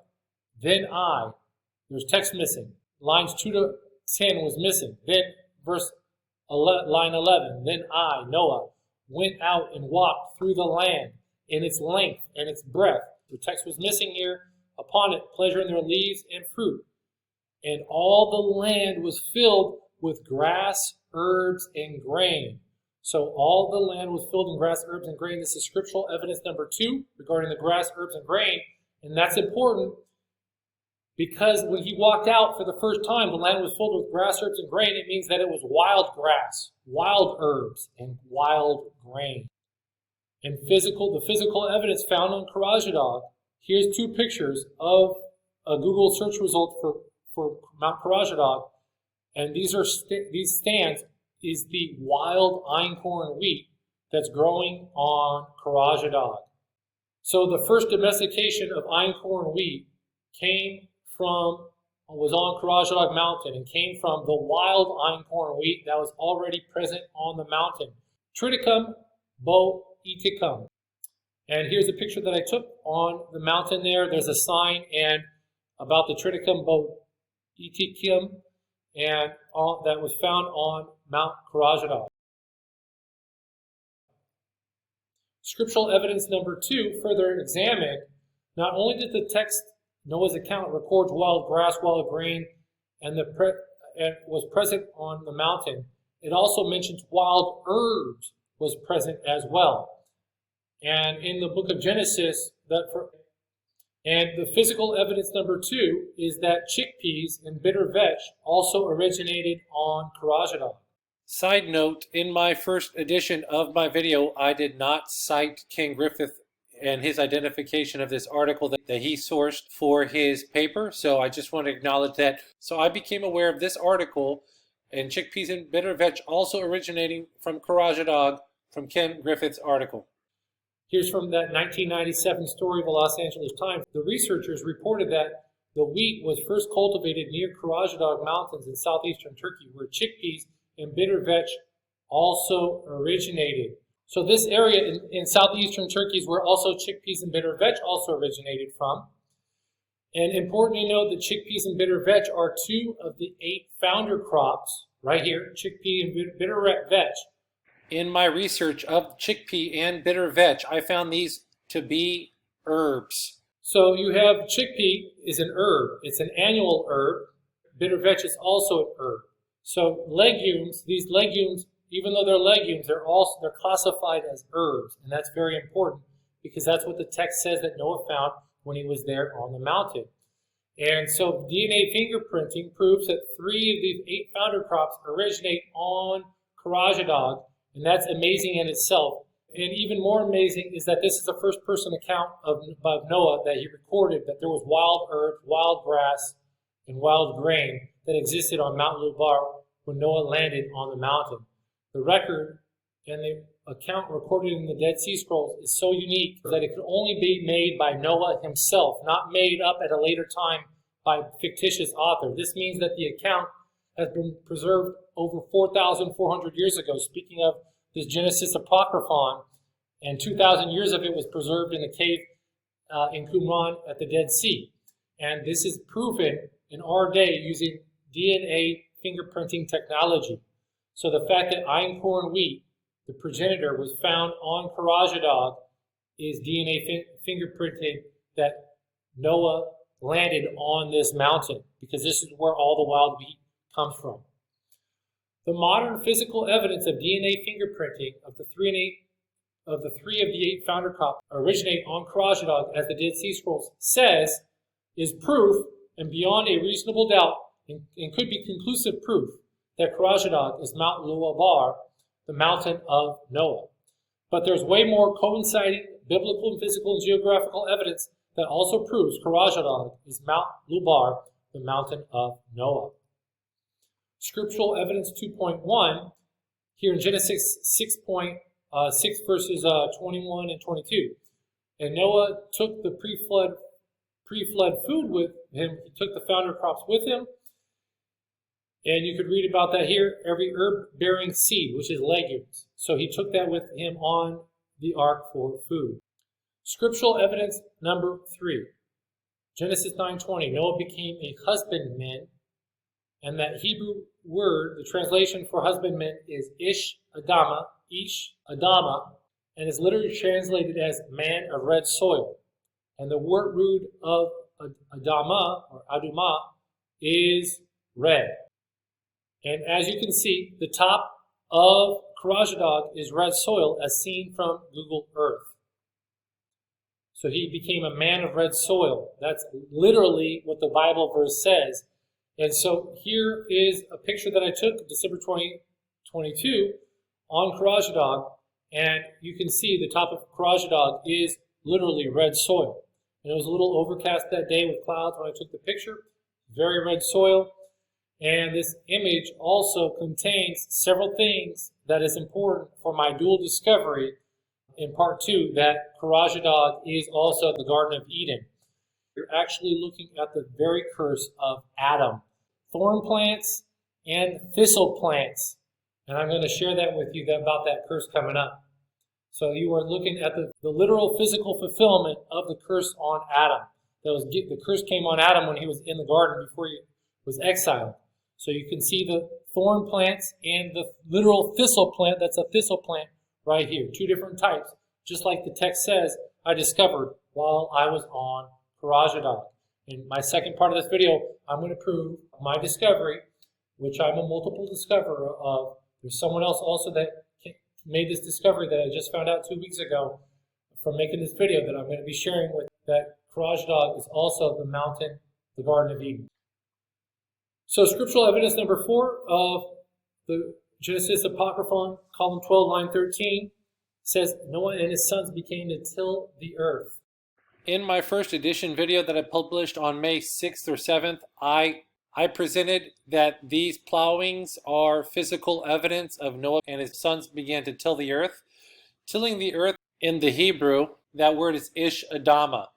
Then I, there's text missing. Lines 2 to 10 was missing. Then line 11, then I, Noah, went out and walked through the land in its length and its breadth. The text was missing here. Upon it, pleasure in their leaves and fruit. And all the land was filled with grass, herbs, and grain. So all the land was filled in grass, herbs, and grain. This is scriptural evidence number 2 regarding the grass, herbs, and grain. And that's important because when he walked out for the first time, the land was filled with grass, herbs, and grain. It means that it was wild grass, wild herbs, and wild grain. And the physical evidence found on Karacadag. Here's 2 pictures of a Google search result for Mount Karacadag. And these stands is the wild Einkorn wheat that's growing on Karacadag. So the first domestication of Einkorn wheat was on Karacadag Mountain and came from the wild Einkorn wheat that was already present on the mountain. Triticum boeticum. And here's a picture that I took on the mountain there. There's a sign and about the Triticum boeticum and that was found on Mount Karacadag. Scriptural evidence number 2, further examined, not only did the text, Noah's account, records wild grass, wild grain, and was present on the mountain, it also mentions wild herbs was present as well. And in the book of Genesis, and the physical evidence number 2 is that chickpeas and bitter vetch also originated on Karacadag. Side note, in my first edition of my video, I did not cite Ken Griffith and his identification of this article that he sourced for his paper, so I just want to acknowledge that. So I became aware of this article, and chickpeas and bitter vetch also originating from Karacadag from Ken Griffith's article. Here's from that 1997 story of the Los Angeles Times. The researchers reported that the wheat was first cultivated near Karacadag Mountains in southeastern Turkey, where chickpeas and bitter vetch also originated. So this area in southeastern Turkey is where also chickpeas and bitter vetch also originated from. And important to note that chickpeas and bitter vetch are 2 of the 8 founder crops, right here, chickpea and bitter vetch. In my research of chickpea and bitter vetch, I found these to be herbs. So you have chickpea is an herb. It's an annual herb. Bitter vetch is also an herb. So legumes, these legumes, even though they're legumes, they're classified as herbs. And that's very important because that's what the text says that Noah found when he was there on the mountain. And so DNA fingerprinting proves that 3 of these 8 founder crops originate on Karacadag, and that's amazing in itself. And even more amazing is that this is the first person account of Noah that he recorded that there was wild herbs, wild grass, and wild grain that existed on Mount Lubar when Noah landed on the mountain. The record and the account recorded in the Dead Sea Scrolls is so unique that it could only be made by Noah himself, not made up at a later time by a fictitious author. This means that the account has been preserved over 4,400 years ago. Speaking of this Genesis Apocryphon, and 2,000 years of it was preserved in a cave in Qumran at the Dead Sea. And this is proven in our day using DNA fingerprinting technology. So the fact that Einkorn Wheat, the progenitor, was found on Karacadag is DNA fingerprinting that Noah landed on this mountain, because this is where all the wild wheat comes from. The modern physical evidence of DNA fingerprinting of the 3 of the 8 founder crops originate on Karacadag, as the Dead Sea Scrolls says, is proof and beyond a reasonable doubt, and could be conclusive proof, that Karacadag is Mount Lubar, the mountain of Noah. But there's way more coinciding biblical and physical and geographical evidence that also proves Karacadag is Mount Lubar, the mountain of Noah. Scriptural evidence 2.1, here in Genesis 6 verses 21 and 22. And Noah took the pre-flood food with him. He took the founder crops with him. And you could read about that here, every herb-bearing seed, which is legumes. So he took that with him on the ark for food. Scriptural evidence number 3. Genesis 9:20, Noah became a husbandman, and that Hebrew word, the translation for husbandman is ish adama, and is literally translated as man of red soil. And the word root of adama, or aduma, is red. And as you can see, the top of Karacadag is red soil as seen from Google Earth. So he became a man of red soil. That's literally what the Bible verse says. And so here is a picture that I took December 2022 on Karacadag, and you can see the top of Karacadag is literally red soil. And it was a little overcast that day with clouds when I took the picture. Very red soil. And this image also contains several things that is important for my dual discovery in part 2, that Karacadag is also the Garden of Eden. You're actually looking at the very curse of Adam. Thorn plants and thistle plants. And I'm going to share that with you about that curse coming up. So you are looking at the literal physical fulfillment of the curse on Adam. The curse came on Adam when he was in the garden before he was exiled. So you can see the thorn plants and the literal thistle plant. That's a thistle plant right here. 2 different types. Just like the text says, I discovered while I was on Karacadag. In my second part of this video, I'm going to prove my discovery, which I'm a multiple discoverer of. There's someone else also that made this discovery that I just found out 2 weeks ago from making this video that I'm going to be sharing with, that Karacadag is also the mountain, the Garden of Eden. So scriptural evidence number 4 of the Genesis Apocryphon, column 12, line 13, says Noah and his sons began to till the earth. In my first edition video that I published on May 6th or 7th, I presented that these plowings are physical evidence of Noah and his sons began to till the earth. Tilling the earth In the Hebrew, that word is ish adama.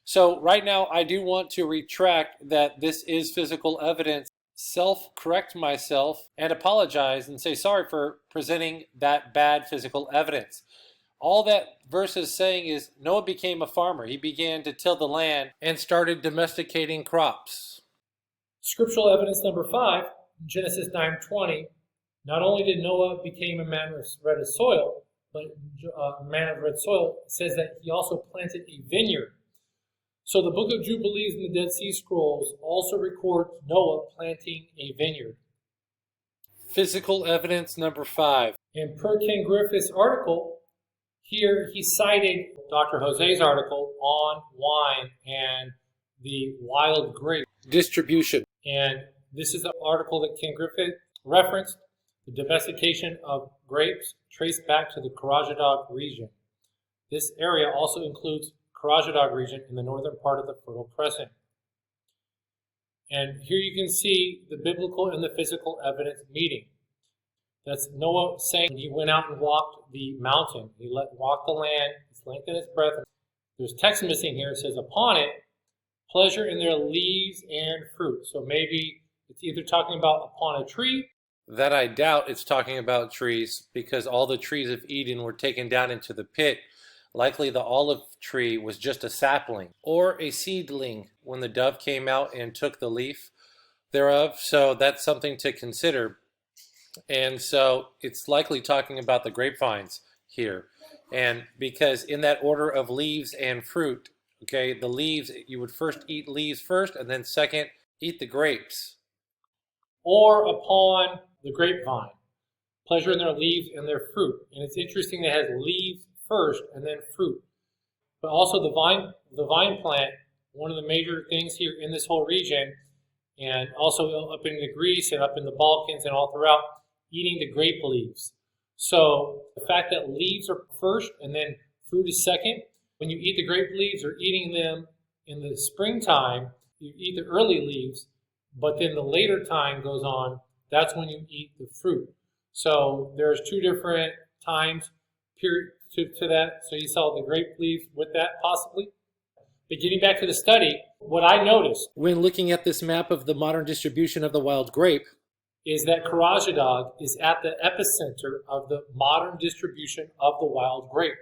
So right now I do want to retract that this is physical evidence, self-correct myself, and apologize and say sorry for presenting that bad physical evidence. All that verse is saying is Noah became a farmer. He began to till the land and started domesticating crops. Scriptural evidence number 5, Genesis 9:20. Not only did Noah become a man of red soil, but a man of red soil says that he also planted a vineyard. So the Book of Jubilees in the Dead Sea Scrolls also records Noah planting a vineyard. Physical evidence number 5. In Per Ken Griffith's article, here he cited Dr. Jose's article on wine and the wild grape distribution. And this is the article that Ken Griffith referenced, the domestication of grapes traced back to the Karacadag region. This area also includes Karacadag region in the northern part of the Fertile Crescent. And here you can see the biblical and the physical evidence meeting. That's Noah saying he went out and walked the mountain. He walked the land, its length and its breadth. There's text missing here. It says, upon it, pleasure in their leaves and fruit. So maybe it's either talking about upon a tree. That I doubt it's talking about trees, because all the trees of Eden were taken down into the pit. Likely the olive tree was just a sapling or a seedling when the dove came out and took the leaf thereof. So that's something to consider. And so it's likely talking about the grapevines here. And because in that order of leaves and fruit, okay, the leaves, you would first eat leaves first, and then second, eat the grapes. Or upon the grapevine, pleasure in their leaves and their fruit. And it's interesting that it has leaves first and then fruit. But also the vine plant, one of the major things here in this whole region, and also up in Greece and up in the Balkans and all throughout, eating the grape leaves. So the fact that leaves are first and then fruit is second, when you eat the grape leaves or eating them in the springtime, you eat the early leaves, but then the later time goes on, that's when you eat the fruit. So there's 2 different times period to that. So you saw the grape leaves with that possibly. But getting back to the study, what I noticed when looking at this map of the modern distribution of the wild grape is that Karacadag is at the epicenter of the modern distribution of the wild grape.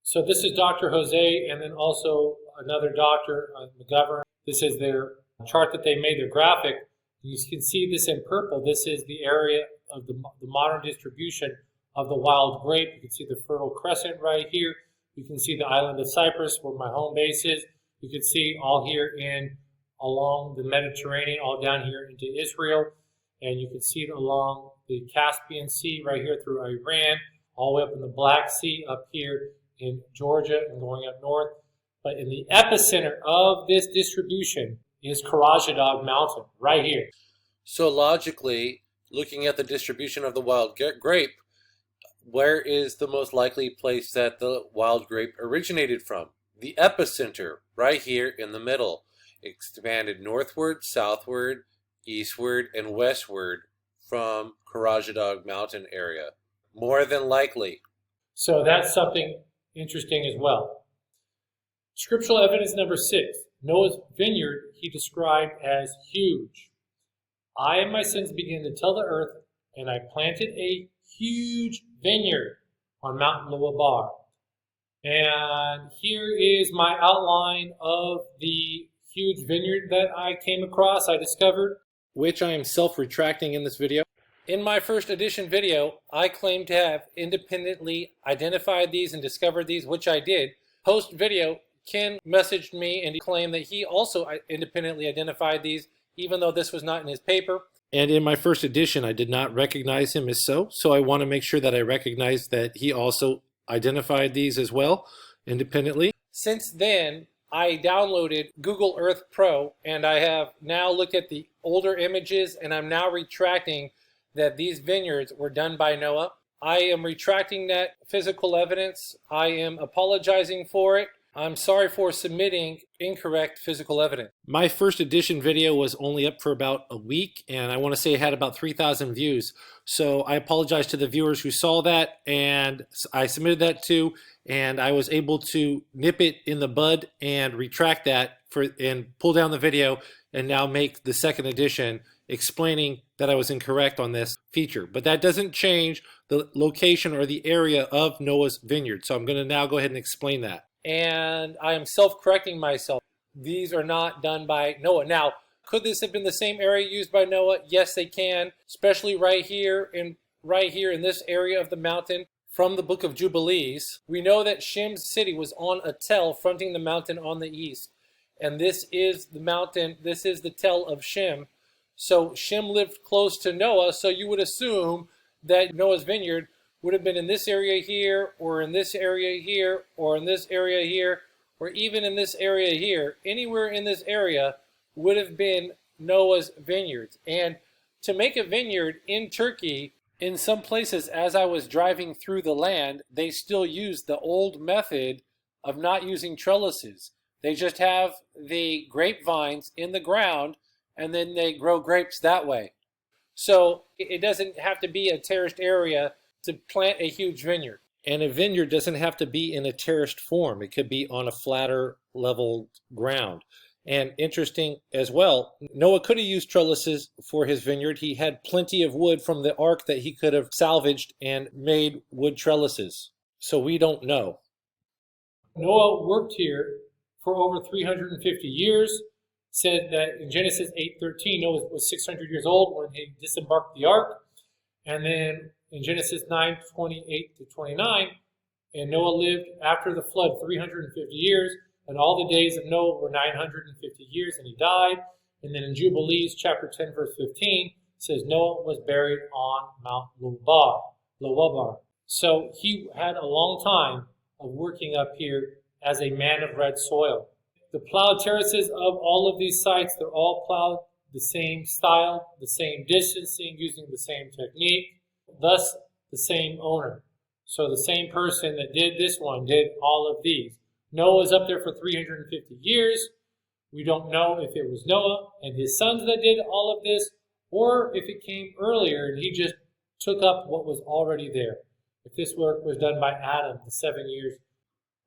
So this is Dr. Jose and then also another doctor, McGovern. This is their chart that they made, their graphic. You can see this in purple. This is the area of the modern distribution of the wild grape. You can see the Fertile Crescent right here. You can see the island of Cyprus where my home base is. You can see all here along the Mediterranean, all down here into Israel. And you can see it along the Caspian Sea right here through Iran, all the way up in the Black Sea, up here in Georgia and going up north. But in the epicenter of this distribution is Karacadag Mountain, right here. So logically, looking at the distribution of the wild grape, where is the most likely place that the wild grape originated from? The epicenter, right here in the middle. Expanded northward, southward, eastward, and westward from Karacadag Mountain area. More than likely. So that's something interesting as well. Scriptural evidence number 6. Noah's vineyard he described as huge. I and my sons began to till the earth, and I planted a huge vineyard on Mount Lubar. And here is my outline of the huge vineyard that I came across, I discovered, which I am self-retracting in this video. In my first edition video, I claimed to have independently identified these and discovered these, which I did. Post-video, Ken messaged me and claimed that he also independently identified these, even though this was not in his paper. And in my first edition, I did not recognize him as so I want to make sure that I recognize that he also identified these as well, independently. Since then, I downloaded Google Earth Pro, and I have now looked at the older images, and I'm now retracting that these vineyards were done by Noah. I am retracting that physical evidence. I am apologizing for it. I'm sorry for submitting incorrect physical evidence. My first edition video was only up for about a week, and I want to say it had about 3,000 views. So I apologize to the viewers who saw that, and I submitted that too, and I was able to nip it in the bud and retract that and pull down the video and now make the second edition explaining that I was incorrect on this feature. But that doesn't change the location or the area of Noah's vineyard. So I'm going to now go ahead and explain that. And I am self-correcting myself. These are not done by Noah. Now, could this have been the same area used by Noah? Yes, they can, especially right here in this area of the mountain from the Book of Jubilees. We know that Shem's city was on a tell fronting the mountain on the east. And this is the mountain, this is the tell of Shem. So Shem lived close to Noah, so you would assume that Noah's vineyard would have been in this area here, or in this area here, or in this area here, or even in this area here. Anywhere in this area would have been Noah's vineyards. And to make a vineyard in Turkey, in some places, as I was driving through the land, they still use the old method of not using trellises. They just have the grapevines in the ground, and then they grow grapes that way. So it doesn't have to be a terraced area to plant a huge vineyard. And a vineyard doesn't have to be in a terraced form. It could be on a flatter, level ground. And interesting as well, Noah could have used trellises for his vineyard. He had plenty of wood from the ark that he could have salvaged and made wood trellises. So we don't know. Noah worked here for over 350 years. Said that in Genesis 8:13, Noah was 600 years old when he disembarked the ark. And then in Genesis 9:28 to 29, and Noah lived after the flood 350 years, and all the days of Noah were 950 years, and he died. And then in Jubilees chapter 10, verse 15, says Noah was buried on Mount Lubar. So he had a long time of working up here as a man of red soil. The plowed terraces of all of these sites, they're all plowed the same style, the same distancing, using the same technique, thus the same owner. So the same person that did this one did all of these. Noah was up there for 350 years. We don't know if it was Noah and his sons that did all of this, or if it came earlier and he just took up what was already there. If this work was done by Adam, the 7 years.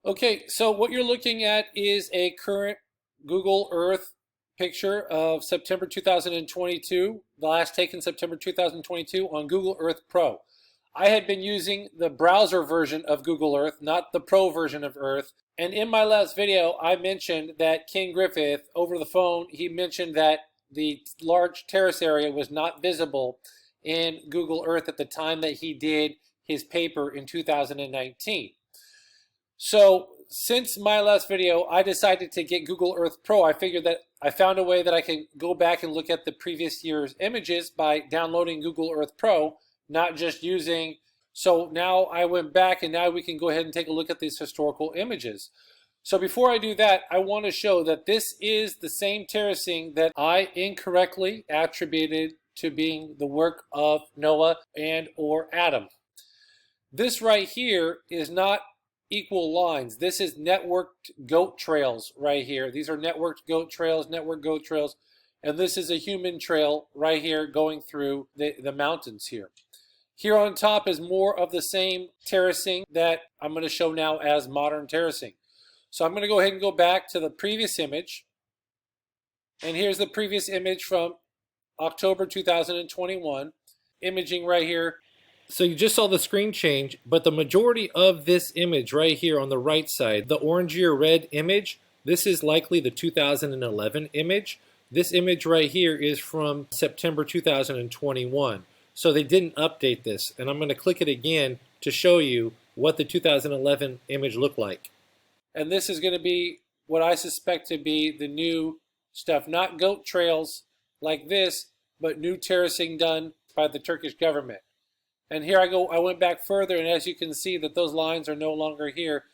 Okay, so what you're looking at is a current Google Earth picture of September 2022, the last taken September 2022 on Google Earth Pro. I had been using the browser version of Google Earth, not the Pro version of Earth. And in my last video, I mentioned that King Griffith, over the phone, he mentioned that the large terrace area was not visible in Google Earth at the time that he did his paper in 2019. So since my last video, I decided to get Google Earth Pro. I figured that I found a way that I can go back and look at the previous year's images by downloading Google Earth Pro, not just using. So now I went back, and now we can go ahead and take a look at these historical images. So before I do that, I want to show that this is the same terracing that I incorrectly attributed to being the work of Noah and or Adam. This right here is not equal lines. This is networked goat trails right here. These are networked goat trails, and this is a human trail right here going through the mountains here. Here on top is more of the same terracing that I'm going to show now as modern terracing. So I'm going to go ahead and go back to the previous image, and here's the previous image from October 2021, imaging right here. So you just saw the screen change, but the majority of this image right here on the right side, the orangier red image, this is likely the 2011 image. This image right here is from September 2021. So they didn't update this, and I'm going to click it again to show you what the 2011 image looked like. And this is going to be what I suspect to be the new stuff, not goat trails like this, but new terracing done by the Turkish government. And here I went back further, and as you can see that those lines are no longer here,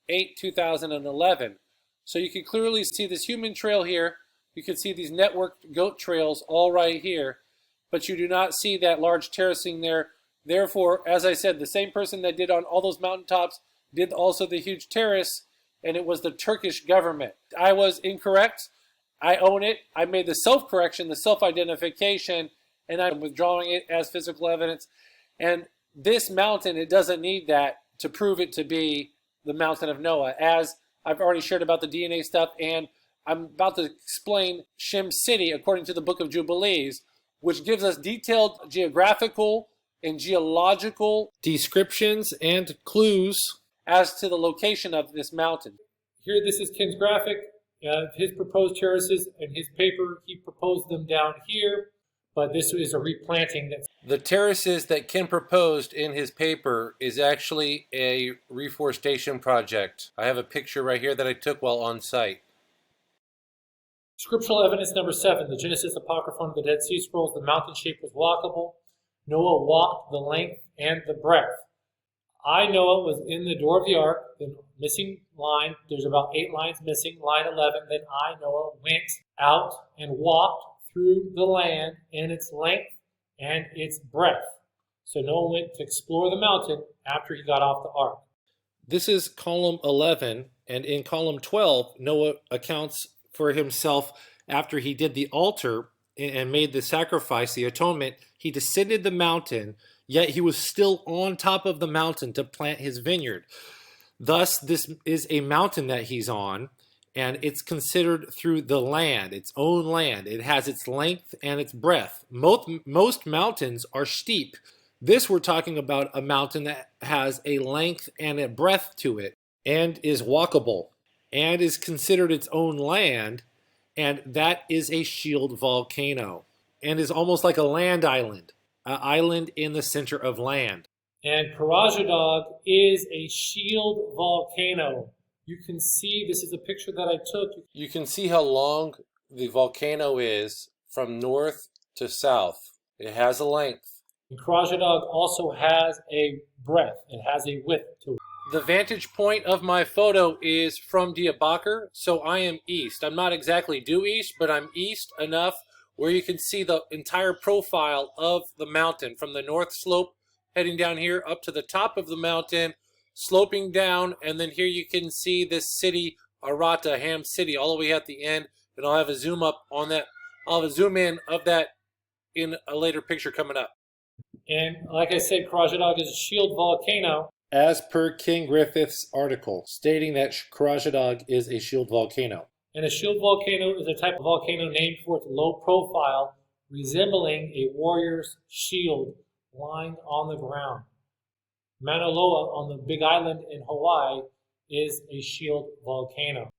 8/2011. So you can clearly see this human trail here. You can see these networked goat trails all right here, but you do not see that large terracing there. Therefore, as I said, the same person that did on all those mountaintops did also the huge terrace and it was the Turkish government. I was incorrect. I own it. I made the self-correction, the self-identification, and I'm withdrawing it as physical evidence. And this mountain, it doesn't need that to prove it to be the mountain of Noah, as I've already shared about the DNA stuff, and I'm about to explain Shem City according to the Book of Jubilees, which gives us detailed geographical and geological Descriptions and clues. as to the location of this mountain. Here, this is Ken's graphic. His proposed terraces and his paper, he proposed them down here, but this is a replanting. The terraces that Ken proposed in his paper is actually a reforestation project. I have a picture right here that I took while on site. Scriptural evidence number 7, the Genesis Apocryphon of the Dead Sea Scrolls. The mountain shape was walkable. Noah walked the length and the breadth. Noah, was in the door of the ark, the missing line. There's about 8 lines missing, line 11. Then Noah, went out and walked through the land in its length and its breadth. So Noah went to explore the mountain after he got off the ark. This is column 11, and in column 12, Noah accounts for himself after he did the altar and made the sacrifice, the atonement. He descended the mountain, yet he was still on top of the mountain to plant his vineyard. Thus, this is a mountain that he's on, and it's considered through the land, its own land. It has its length and its breadth. Most mountains are steep. This, we're talking about a mountain that has a length and a breadth to it, and is walkable, and is considered its own land, and that is a shield volcano, and is almost like a land island. An island in the center of land. And Karacadag is a shield volcano. You can see, this is a picture that I took. You can see how long the volcano is from north to south. It has a length. And Karacadag also has a breadth. It has a width to it. The vantage point of my photo is from Diyarbakir, so I am east. I'm not exactly due east, but I'm east enough where you can see the entire profile of the mountain from the north slope heading down here up to the top of the mountain, sloping down, and then here you can see this city, Arata, Ham City, all the way at the end, and I'll have a zoom up on that. I'll have a zoom in of that in a later picture coming up. And like I said, Karacadag is a shield volcano, as per King Griffith's article, stating that Karacadag is a shield volcano. And a shield volcano is a type of volcano named for its low profile, resembling a warrior's shield lying on the ground. Mauna Loa on the Big Island in Hawaii is a shield volcano.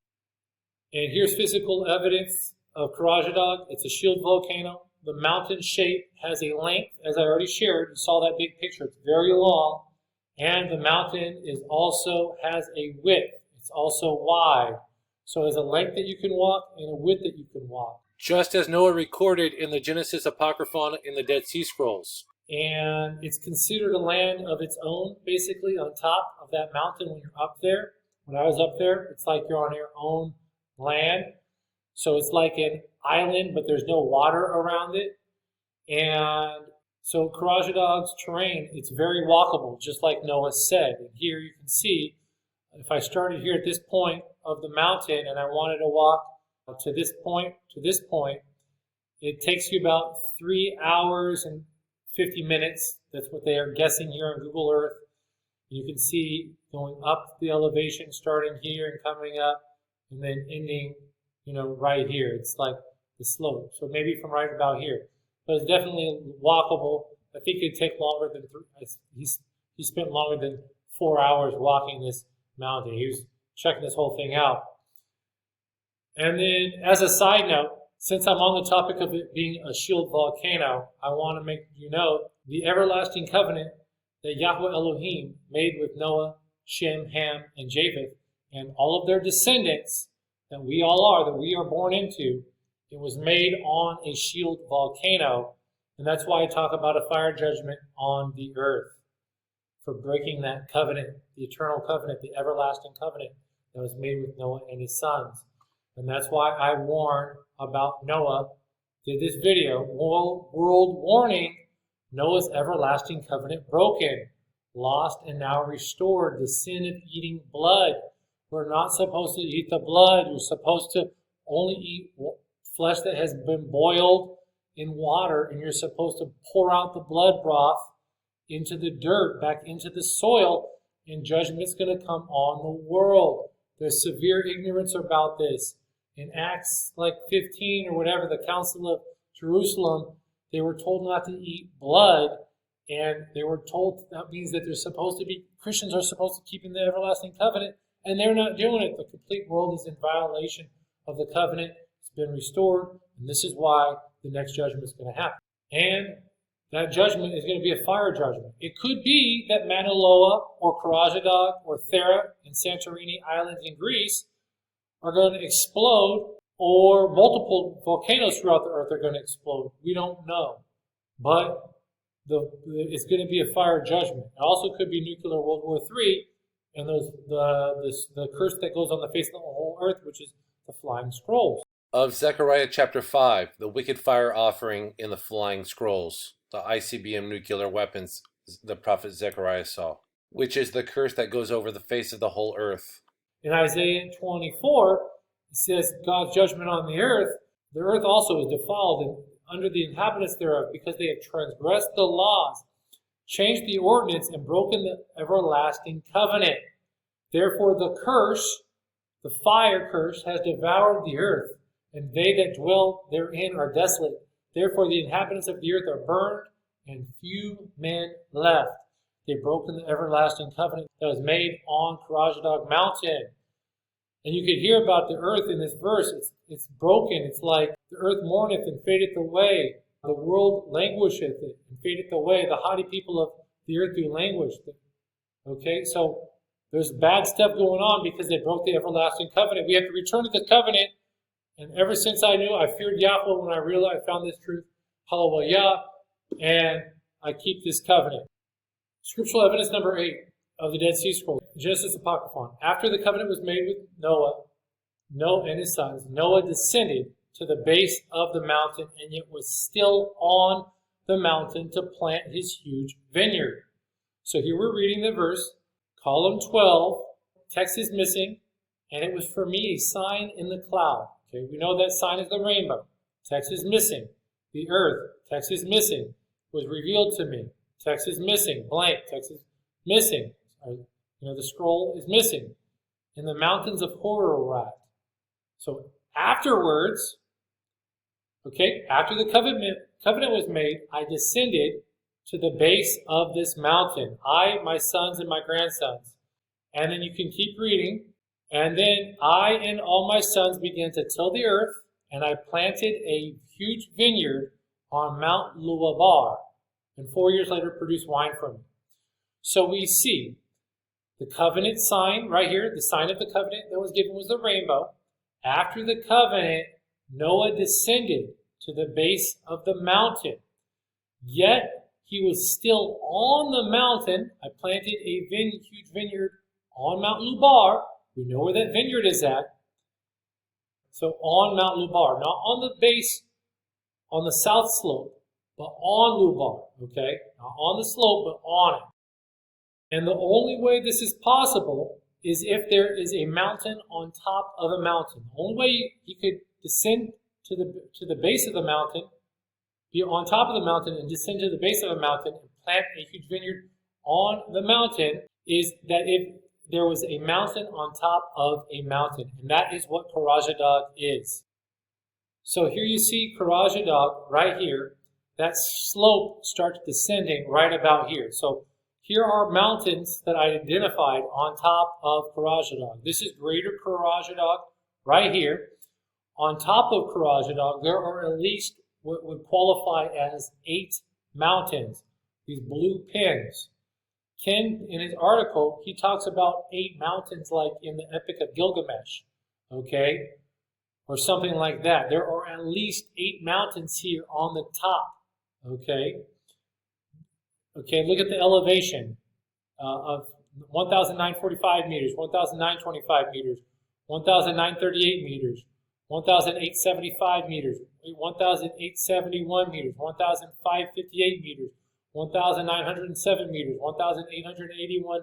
And here's physical evidence of Karacadag. It's a shield volcano. The mountain shape has a length, as I already shared. You saw that big picture. It's very long. And the mountain also has a width. It's also wide. So there's a length that you can walk and a width that you can walk. Just as Noah recorded in the Genesis Apocryphon in the Dead Sea Scrolls. And it's considered a land of its own, basically, on top of that mountain when you're up there. When I was up there, it's like you're on your own land. So it's like an island, but there's no water around it. And so Karacadag's terrain, it's very walkable, just like Noah said. And here you can see, if I started here at this point of the mountain and I wanted to walk to this point, it takes you about 3 hours and 50 minutes. That's what they are guessing here on Google Earth. You can see going up the elevation, starting here and coming up, and then ending, right here. It's like the slope. So maybe from right about here. But it's definitely walkable. I think it'd take longer than he spent longer than 4 hours walking this mountain. He was checking this whole thing out. And then, as a side note, since I'm on the topic of it being a shield volcano, I want to make you know the everlasting covenant that Yahweh Elohim made with Noah, Shem, Ham, and Japheth, and all of their descendants that we are born into. It was made on a shield volcano, and that's why I talk about a fire judgment on the earth for breaking that covenant, the eternal covenant, the everlasting covenant that was made with Noah and his sons. And that's why I warn about Noah, did this video, world warning, Noah's everlasting covenant broken, lost and now restored, the sin of eating blood, We're not supposed to eat the blood. You're supposed to only eat flesh that has been boiled in water, and you're supposed to pour out the blood broth into the dirt, back into the soil, and judgment's going to come on the world. There's severe ignorance about this. In Acts 15 or whatever, the Council of Jerusalem, they were told not to eat blood, and they were told that means that Christians are supposed to keep in the everlasting covenant, and they're not doing it. The complete world is in violation of the covenant. It's been restored, and this is why the next judgment is going to happen. And that judgment is going to be a fire judgment. It could be that Mauna Loa or Karacadag or Thera and Santorini Islands in Greece are going to explode, or multiple volcanoes throughout the earth are going to explode. We don't know. But it's going to be a fire judgment. It also could be nuclear World War III, and the curse that goes on the face of the whole earth, which is the flying scrolls. Of Zechariah chapter 5, the wicked fire offering in the flying scrolls, the ICBM nuclear weapons the prophet Zechariah saw, which is the curse that goes over the face of the whole earth. In Isaiah 24, it says God's judgment on the earth also is defiled and under the inhabitants thereof, because they have transgressed the laws, changed the ordinance, and broken the everlasting covenant. Therefore the curse, the fire curse, has devoured the earth, and they that dwell therein are desolate. Therefore the inhabitants of the earth are burned, and few men left. They've broken the everlasting covenant that was made on Karacadag mountain. And you could hear about the earth in this verse. It's broken. It's like the earth mourneth and fadeth away. The world languisheth and fadeth away. The haughty people of the earth do languish. Okay, so there's bad stuff going on because they broke the everlasting covenant. We have to return to the covenant. And ever since I feared Yahweh when I found this truth, HallelwYAH, and I keep this covenant. Scriptural evidence number 8 of the Dead Sea Scrolls, Genesis Apocryphon. After the covenant was made with Noah and his sons, Noah descended to the base of the mountain, and yet was still on the mountain to plant his huge vineyard. So here we're reading the verse, column 12, text is missing, and it was for me a sign in the cloud. Okay, we know that sign is the rainbow. Text is missing. The earth, text is missing, was revealed to me. Text is missing, blank, text is missing. The scroll is missing. In the mountains of HallelwYAH. So afterwards, after the covenant was made, I descended to the base of this mountain. I, my sons, and my grandsons. And then you can keep reading. And then I and all my sons began to till the earth, and I planted a huge vineyard on Mount Lubar, and 4 years later produced wine from it. So we see the covenant sign right here, the sign of the covenant that was given was the rainbow. After the covenant, Noah descended to the base of the mountain. Yet he was still on the mountain. I planted a huge vineyard on Mount Lubar. We know where that vineyard is at. So on Mount Lubar, not on the base, on the south slope, but on Lubar, okay? Not on the slope, but on it. And the only way this is possible is if there is a mountain on top of a mountain. The only way you could descend to the base of the mountain, be on top of the mountain and descend to the base of a mountain and plant a huge vineyard on the mountain is that if there was a mountain on top of a mountain. And that is what Karacadag is. So here you see Karacadag right here. That slope starts descending right about here. So here are mountains that I identified on top of Karacadag. This is Greater Karacadag right here. On top of Karacadag, there are at least what would qualify as 8 mountains, these blue pins. Ken, in his article, he talks about 8 mountains like in the Epic of Gilgamesh, okay? Or something like that. There are at least 8 mountains here on the top, okay? Okay, look at the elevation of 1,945 meters, 1,925 meters, 1,938 meters, 1,875 meters, 1,871 meters, 1,558 meters, 1,907 meters, 1,881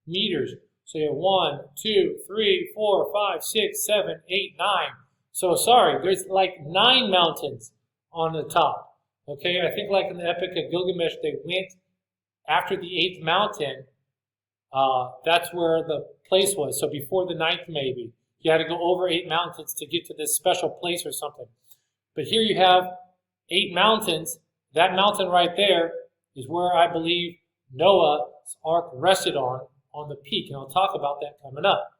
meters. So you have 1, 2, 3, 4, 5, 6, 7, 8, 9. So sorry, there's like 9 mountains on the top. Okay, I think like in the Epic of Gilgamesh, they went after the 8th mountain. That's where the place was. So before the 9th, maybe you had to go over 8 mountains to get to this special place or something. But here you have 8 mountains. That mountain right there is where I believe Noah's ark rested on the peak, and I'll talk about that coming up.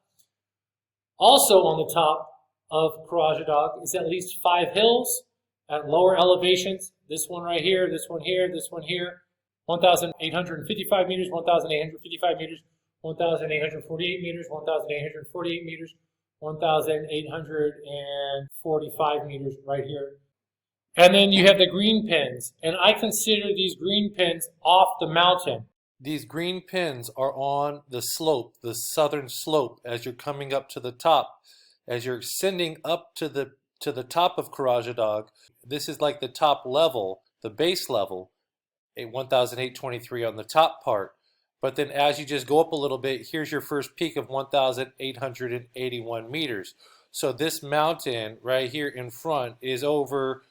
Also on the top of Karacadag is at least 5 hills at lower elevations. This one right here, this one here, this one here. 1,855 meters, 1,855 meters, 1,848 meters, 1,848 meters, 1,845 meters right here. And then you have the green pins, and I consider these green pins off the mountain. These green pins are on the slope, the southern slope, as you're coming up to the top. As you're ascending up to the top of Karacadag, this is like the top level, the base level, 1,823 on the top part. But then as you just go up a little bit, here's your first peak of 1,881 meters. So this mountain right here in front is over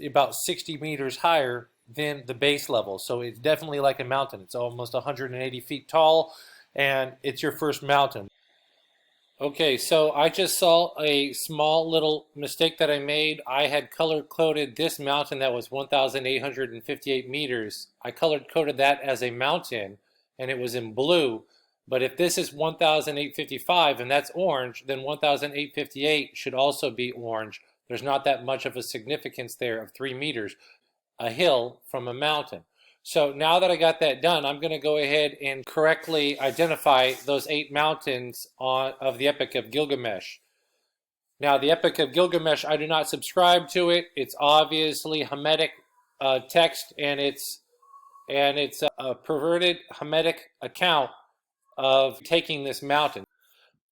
about 60 meters higher than the base level. So it's definitely like a mountain. It's almost 180 feet tall, and it's your first mountain. Okay, so I just saw a small little mistake that I made. I had color-coded this mountain that was 1,858 meters. I color-coded that as a mountain, and it was in blue. But if this is 1,855 and that's orange, then 1,858 should also be orange. There's not that much of a significance there of 3 meters, a hill from a mountain. So now that I got that done, I'm going to go ahead and correctly identify those 8 mountains of the Epic of Gilgamesh. Now, the Epic of Gilgamesh, I do not subscribe to it. It's obviously Hamitic text, and it's a perverted Hamitic account of taking this mountain.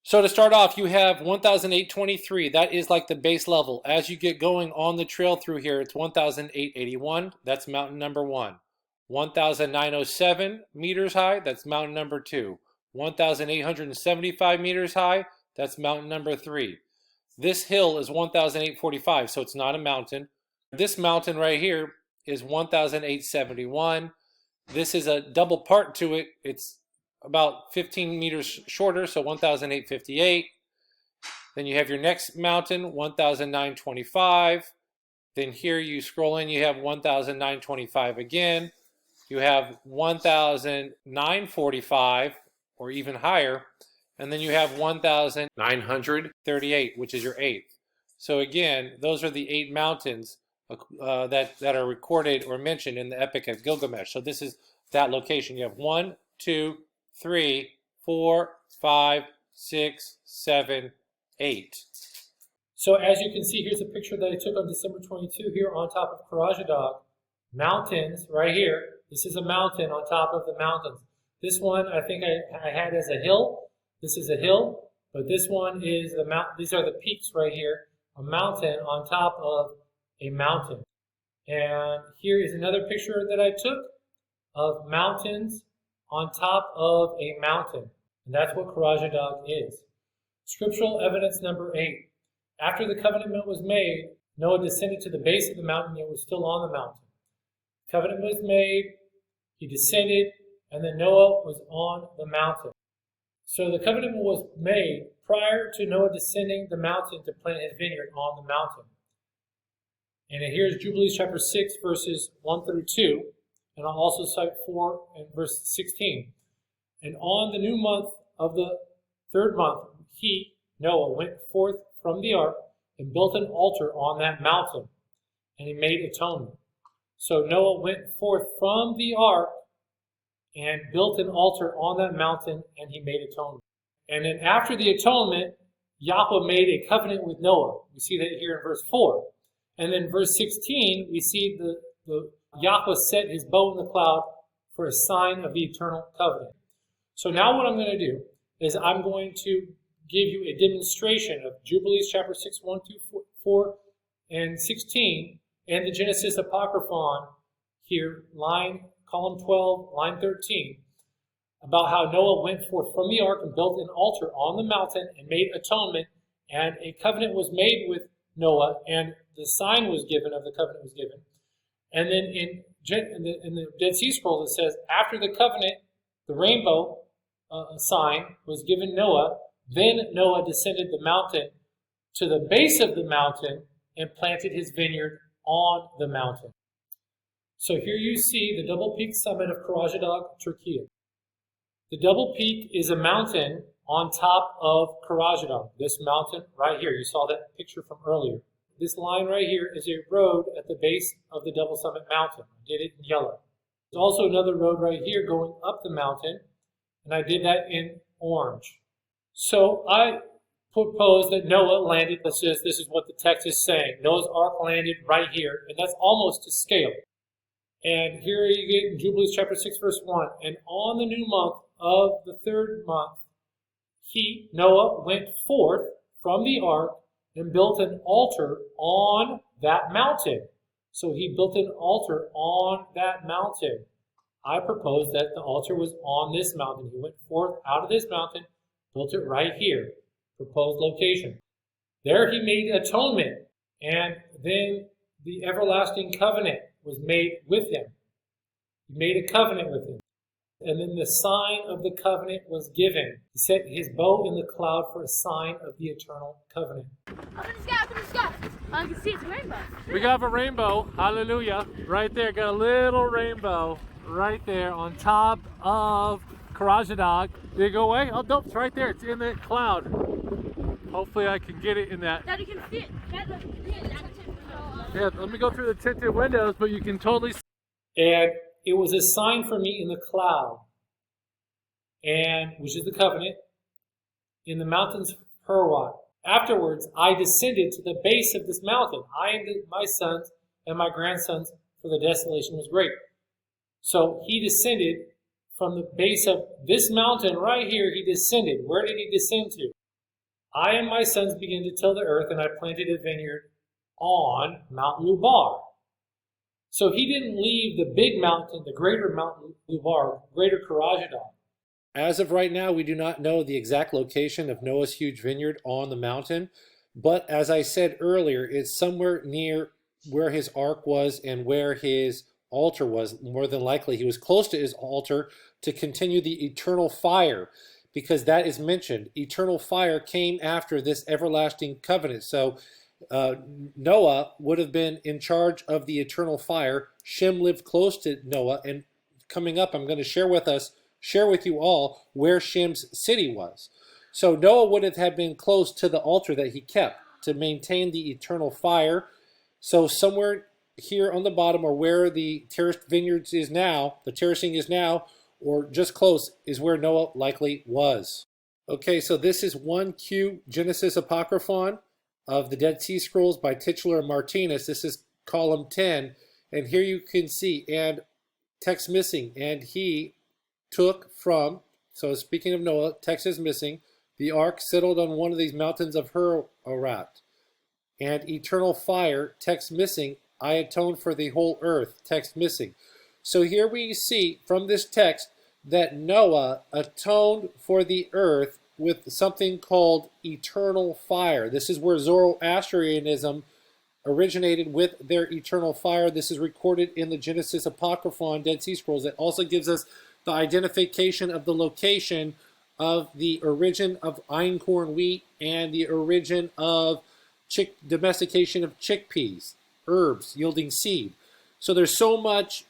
So to start off, you have 1,823. That is like the base level. As you get going on the trail through here, it's 1,881. That's mountain number 1. 1,907 meters high, that's mountain number 2. 1,875 meters high, that's mountain number 3. This hill is 1,845, so it's not a mountain. This mountain right here is 1,871. This is a double part to it. It's about 15 meters shorter, so 1,858. Then you have your next mountain, 1,925. Then here you scroll in, you have 1,925 again. You have 1,945 or even higher, and then you have 1,938, which is your 8th. So again, those are the 8 mountains that are recorded or mentioned in the Epic of Gilgamesh. So this is that location. You have 1, 2, 3, 4, 5, 6, 7, 8. So as you can see, here's a picture that I took on December 22 here on top of Karacadag. Mountains right here. This is a mountain on top of the mountains. This one I think I had as a hill. This is a hill, but this one is the mountain. These are the peaks right here. A mountain on top of a mountain. And here is another picture that I took of mountains on top of a mountain. And that's what Karacadag is. Scriptural evidence number 8. After the covenant was made, Noah descended to the base of the mountain, yet was still on the mountain. Covenant was made, he descended, and then Noah was on the mountain. So the covenant was made prior to Noah descending the mountain to plant his vineyard on the mountain. And here's Jubilees chapter 6, verses 1 through 2, and I'll also cite 4 and verse 16. And on the new month of the 3rd month, he, Noah, went forth from the ark and built an altar on that mountain, and he made atonement. So Noah went forth from the ark and built an altar on that mountain, and he made atonement. And then after the atonement, Yahweh made a covenant with Noah. We see that here in verse 4. And then verse 16, we see the Yahweh set his bow in the cloud for a sign of the eternal covenant. So now what I'm going to do is I'm going to give you a demonstration of Jubilees chapter 6, 1, 2, 4, and 16, and the Genesis Apocryphon here, column 12, line 13. about how Noah went forth from the ark and built an altar on the mountain and made atonement, and a covenant was made with Noah, and the sign was given of the covenant was given. And then in the Dead Sea Scrolls it says, after the covenant, the rainbow sign was given Noah, then Noah descended the mountain to the base of the mountain and planted his vineyard on the mountain. So here you see the double peak summit of Karacadag, Turkey. The double peak is a mountain on top of Karacadag, this mountain right here. You saw that picture from earlier. This line right here is a road at the base of the double summit mountain. I did it in yellow. There's also another road right here going up the mountain, and I did that in orange. So I propose that Noah landed, this is what the text is saying. Noah's ark landed right here, and that's almost to scale. And here you get in Jubilees chapter 6, verse 1. And on the new month of the third month, Noah, went forth from the ark and built an altar on that mountain. So he built an altar on that mountain. I propose that the altar was on this mountain. He went forth out of this mountain, built it right here. Proposed location. There he made atonement, and then the everlasting covenant was made with him. He made a covenant with him. And then the sign of the covenant was given. He set his bow in the cloud for a sign of the eternal covenant. Up in the sky, up in the sky. I can see it's a rainbow. We got a rainbow, hallelujah, right there. Got a little rainbow right there on top of Karacadag. Did it go away? Oh, nope, it's right there. It's in the cloud. Hopefully I can get it in that. Daddy can see it. Yeah, let me go through the tinted windows, but you can totally see. And it was a sign for me in the cloud, and which is the covenant, in the mountains of Herwat. Afterwards, I descended to the base of this mountain, I and my sons and my grandsons, for the desolation was great. So he descended from the base of this mountain right here. He descended. Where did he descend to? I and my sons began to till the earth, and I planted a vineyard on Mount Lubar. So he didn't leave the big mountain, the greater Mount Lubar, greater Karacadag. As of right now, we do not know the exact location of Noah's huge vineyard on the mountain. But as I said earlier, it's somewhere near where his ark was and where his altar was. More than likely, he was close to his altar to continue the eternal fire, because that is mentioned. Eternal fire came after this everlasting covenant. So Noah would have been in charge of the eternal fire. Shem lived close to Noah, and coming up I'm going to share with you all where Shem's city was. So Noah would have been close to the altar that he kept to maintain the eternal fire. So somewhere here on the bottom, or where the terraced vineyards is now, the terracing is now, or just close, is where Noah likely was. Okay, so this is 1Q Genesis Apocryphon of the Dead Sea Scrolls by Titcheler and Martinez. This is column 10, and here you can see, and text missing, and he took from, so speaking of Noah, text is missing, the ark settled on one of these mountains of Herwat, and eternal fire, text missing, I atone for the whole earth, text missing. So here we see from this text that Noah atoned for the earth with something called eternal fire. This is where Zoroastrianism originated with their eternal fire. This is recorded in the Genesis Apocryphon, Dead Sea Scrolls. It also gives us the identification of the location of the origin of einkorn wheat and the origin of domestication of chickpeas, herbs yielding seed. So there's so much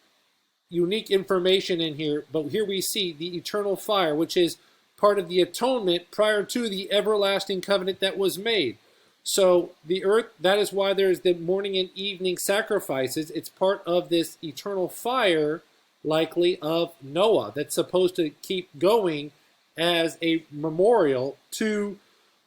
unique information in here, but here we see the eternal fire, which is part of the atonement prior to the everlasting covenant that was made. So the earth, that is why there's the morning and evening sacrifices. It's part of this eternal fire, likely, of Noah, that's supposed to keep going as a memorial to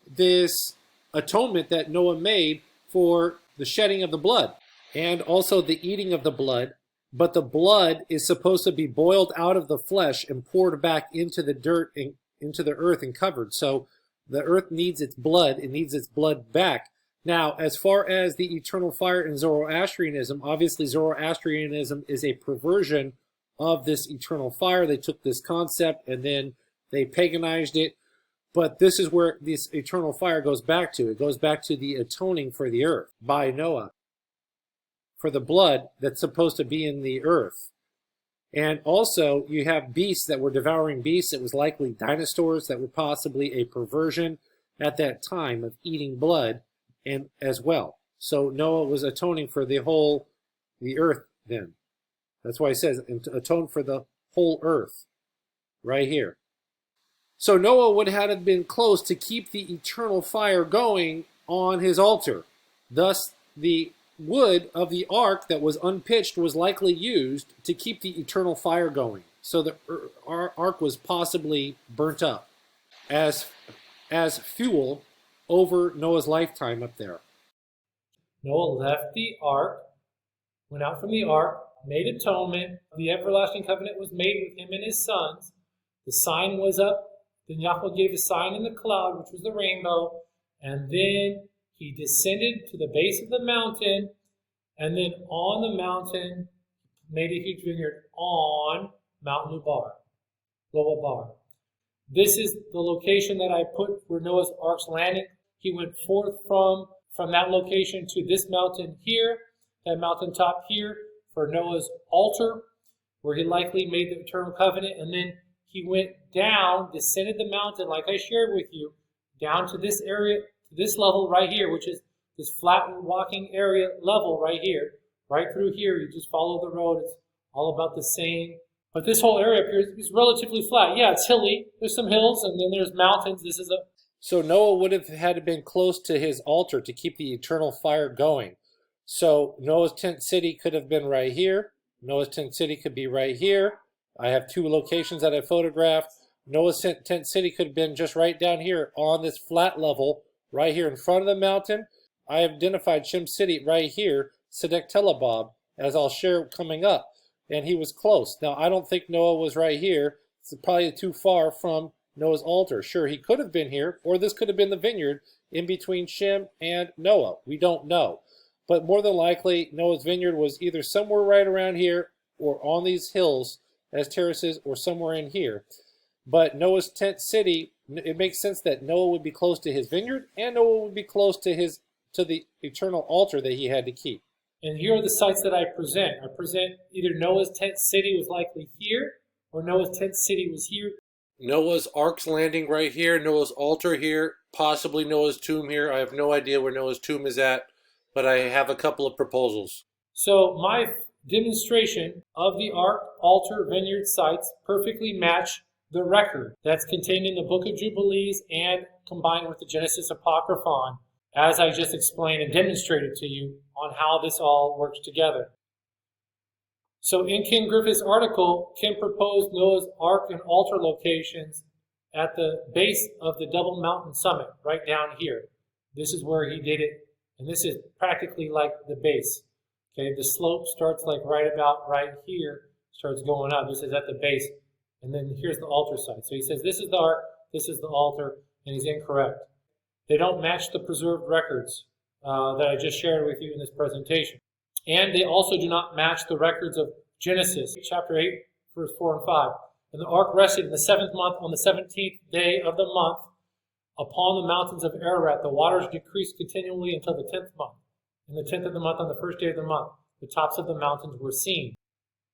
this atonement that Noah made for the shedding of the blood and also the eating of the blood. But the blood is supposed to be boiled out of the flesh and poured back into the dirt and into the earth and covered. So the earth needs its blood. It needs its blood back. Now, as far as the eternal fire in Zoroastrianism, obviously Zoroastrianism is a perversion of this eternal fire. They took this concept and then they paganized it. But this is where this eternal fire goes back to. It goes back to the atoning for the earth by Noah, for the blood that's supposed to be in the earth. And also, you have beasts that were devouring beasts. It was likely dinosaurs that were possibly a perversion at that time of eating blood and as well. So Noah was atoning for the earth then. That's why he says, atone for the whole earth, right here. So Noah would have been close to keep the eternal fire going on his altar. Thus, the wood of the ark that was unpitched was likely used to keep the eternal fire going. So the ark was possibly burnt up as fuel over Noah's lifetime up there. Noah left the ark, went out from the ark, made atonement. The everlasting covenant was made with him and his sons. The sign was up. Then Yahweh gave a sign in the cloud, which was the rainbow. And then he descended to the base of the mountain. And then on the mountain, made a huge vineyard on Mount Lubar. This is the location that I put where Noah's ark's landed. He went forth from that location to this mountain here, that mountaintop here, for Noah's altar, where he likely made the eternal covenant. And then he went down, descended the mountain, like I shared with you, down to this area, to this level right here, which is this flat walking area level right here. Right through here, you just follow the road. It's all about the same. But this whole area up here is relatively flat. Yeah, it's hilly. There's some hills, and then there's mountains. So Noah would have had to been close to his altar to keep the eternal fire going. So Noah's tent city could have been right here. Noah's tent city could be right here. I have two locations that I photographed. Noah's tent city could have been just right down here on this flat level, right here in front of the mountain. I have identified Shem City right here, Sedek Telabab, as I'll share coming up. And he was close. Now, I don't think Noah was right here. It's probably too far from Noah's altar. Sure, he could have been here, or this could have been the vineyard in between Shem and Noah. We don't know. But more than likely, Noah's vineyard was either somewhere right around here or on these hills as terraces or somewhere in here. But Noah's tent city, it makes sense that Noah would be close to his vineyard and Noah would be close to the eternal altar that he had to keep. And here are the sites that I present. I present either Noah's tent city was likely here or Noah's tent city was here. Noah's ark's landing right here, Noah's altar here, possibly Noah's tomb here. I have no idea where Noah's tomb is at, but I have a couple of proposals. So my demonstration of the ark, altar, vineyard sites perfectly match the record that's contained in the Book of Jubilees and combined with the Genesis Apocryphon, as I just explained and demonstrated to you on how this all works together. So in Ken Griffith's article, Ken proposed Noah's ark and altar locations at the base of the Double Mountain Summit, right down here. This is where he did it, and this is practically like the base. Okay, the slope starts like right about right here, starts going up. This is at the base, and then here's the altar site. So he says this is the ark, this is the altar, and he's incorrect. They don't match the preserved records that I just shared with you in this presentation. And they also do not match the records of Genesis, chapter 8, verse 4 and 5. And the ark rested in the 7th month on the 17th day of the month upon the mountains of Ararat. The waters decreased continually until the 10th month. In the 10th of the month, on the first day of the month, the tops of the mountains were seen.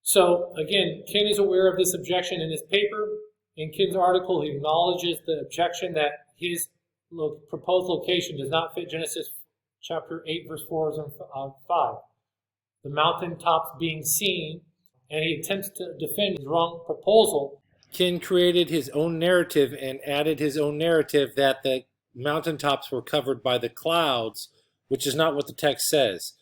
So, again, Ken is aware of this objection in his paper. In Ken's article, he acknowledges the objection that his proposed location does not fit Genesis chapter 8, verse 4 and 5. The mountain tops being seen, and he attempts to defend his wrong proposal. Ken created his own narrative and added his own narrative that the mountaintops were covered by the clouds, which is not what the text says.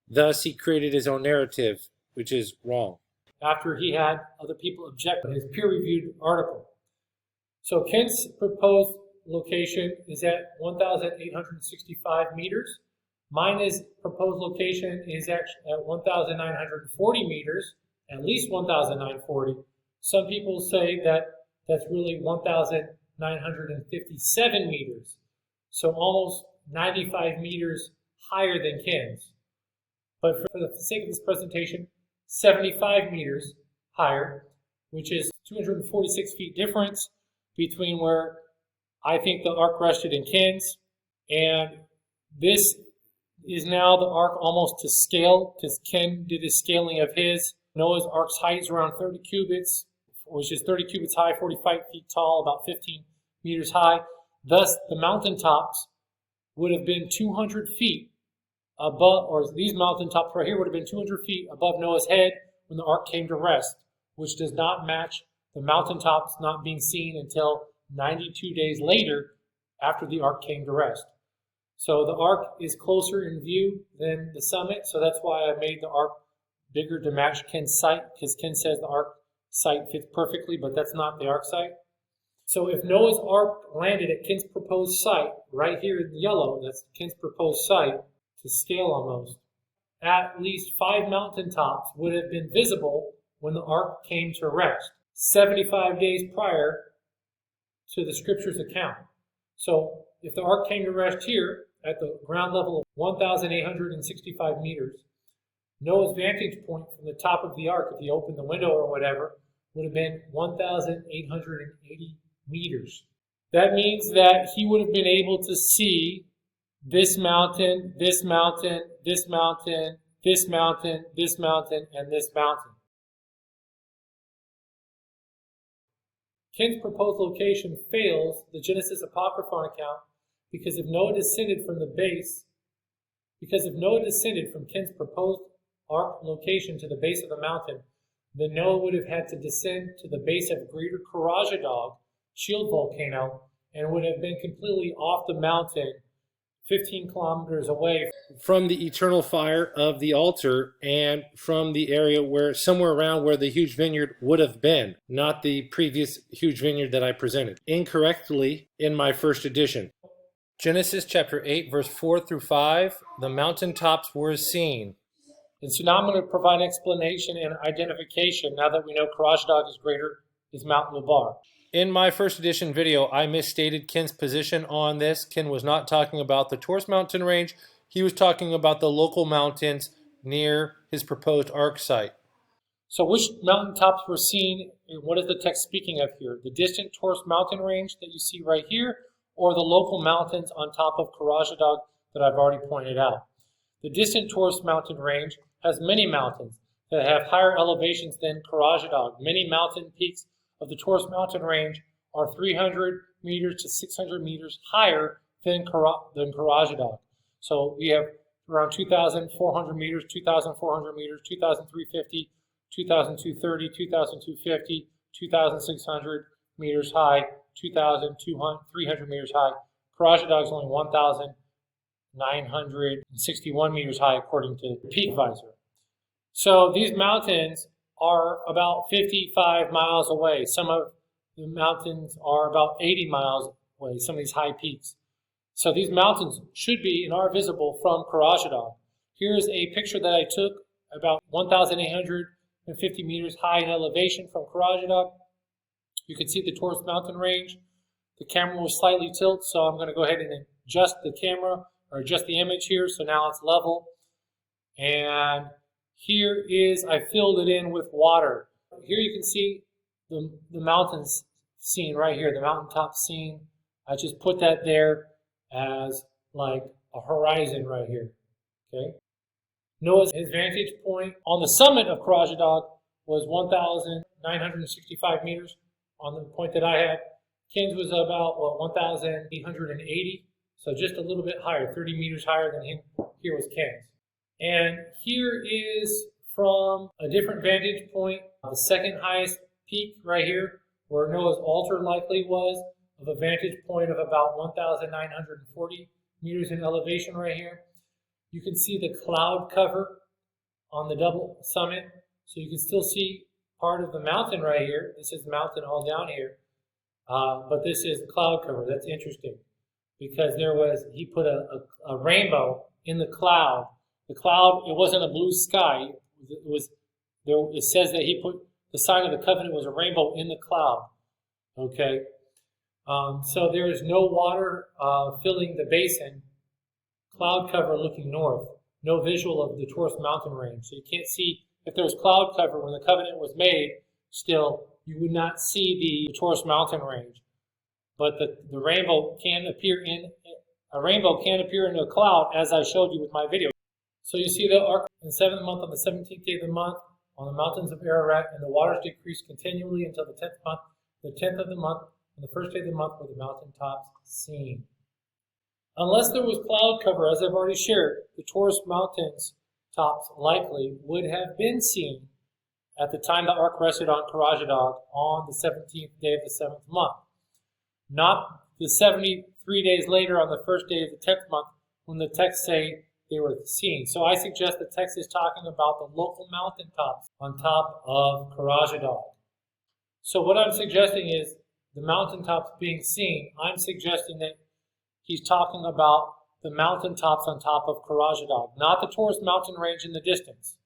Thus, he created his own narrative, which is wrong. After he had other people object to his peer-reviewed article. So Ken's proposed location is at 1,865 meters. Mine is proposed location is actually at 1,940 meters, at least 1,940. Some people say that that's really 1,957 meters. So almost 95 meters higher than Ken's. But for the sake of this presentation, 75 meters higher, which is 246 feet difference between where I think the ark rested in Kins, and this is now the ark almost to scale, because Ken did his scaling of his. Noah's ark's height is around 30 cubits, which is 30 cubits high, 45 feet tall, about 15 meters high. Thus, the mountaintops would have been 200 feet above, or these mountaintops right here would have been 200 feet above Noah's head when the ark came to rest, which does not match the mountaintops not being seen until 92 days later after the ark came to rest. So the ark is closer in view than the summit, so that's why I made the ark bigger to match Ken's site, because Ken says the ark site fits perfectly, but that's not the ark site. So if Noah's ark landed at Ken's proposed site, right here in yellow, that's Ken's proposed site, to scale almost, at least 5 mountaintops would have been visible when the ark came to rest, 75 days prior to the scripture's account. So if the ark came to rest here at the ground level of 1,865 meters, Noah's vantage point from the top of the ark, if he opened the window or whatever, would have been 1,880 meters. That means that he would have been able to see this mountain, this mountain, this mountain, this mountain, this mountain, and this mountain. Ken's proposed location fails the Genesis Apocryphon account because if Noah descended from Ken's proposed ark location to the base of the mountain, then Noah would have had to descend to the base of Greater Karacadag, shield volcano, and would have been completely off the mountain 15 kilometers away from the eternal fire of the altar and from the area where somewhere around where the huge vineyard would have been, not the previous huge vineyard that I presented incorrectly in my first edition. Genesis chapter 8, verse 4 through 5, the mountaintops were seen. And so now I'm going to provide explanation and identification now that we know Karacadag is Mount Lubar. In my first edition video, I misstated Ken's position on this. Ken was not talking about the Taurus mountain range. He was talking about the local mountains near his proposed ark site. So which mountaintops were seen, and what is the text speaking of here? The distant Taurus mountain range that you see right here, or the local mountains on top of Karacadag that I've already pointed out? The distant Taurus mountain range has many mountains that have higher elevations than Karacadag. Many mountain peaks of the Taurus mountain range are 300 meters to 600 meters higher than Karacadag. So we have around 2,400 meters, 2,400 meters, 2,350, 2,230, 2,250, 2,600 meters high, 2,300 meters high. Karacadag is only 1,961 meters high according to Peak Visor. So these mountains are about 55 miles away. Some of the mountains are about 80 miles away, some of these high peaks. So these mountains should be and are visible from Karacadag. Here's a picture that I took about 1,850 meters high in elevation from Karacadag. You can see the Taurus mountain range. The camera was slightly tilted, so I'm going to go ahead and adjust the camera or adjust the image here, so now it's level. And here is, I filled it in with water. Here you can see the mountains scene right here, the mountaintop scene. I just put that there as like a horizon right here, okay? Noah's vantage point on the summit of Karacadag was 1,965 meters on the point that I had. Ken's was about, 1,880, so just a little bit higher, 30 meters higher than him. Here was Ken's. And here is from a different vantage point, the second highest peak right here, where Noah's altar likely was, of a vantage point of about 1,940 meters in elevation right here. You can see the cloud cover on the double summit, so you can still see part of the mountain right here. This is the mountain all down here, but this is cloud cover. That's interesting because he put a rainbow in the cloud. The cloud, it wasn't a blue sky. It says that he put the sign of the covenant was a rainbow in the cloud. Okay, so there is no water filling the basin. Cloud cover looking north. No visual of the Taurus mountain range. So you can't see if there was cloud cover when the covenant was made. still, you would not see the Taurus mountain range. But the rainbow can appear in a cloud, as I showed you with my video. So you see the arc in the 7th month on the 17th day of the month on the mountains of Ararat, and the waters decrease continually until the 10th month, the 10th of the month, on the first day of the month were the mountain tops seen. Unless there was cloud cover, as I've already shared, the Taurus mountains tops likely would have been seen at the time the ark rested on Karacadag on the 17th day of the 7th month. Not the 73 days later on the first day of the 10th month when the texts say they were seen. So I suggest the text is talking about the local mountain tops on top of Karacadag. So what I'm suggesting is the mountain tops being seen. I'm suggesting that he's talking about the mountain tops on top of Karacadag, not the Taurus mountain range in the distance.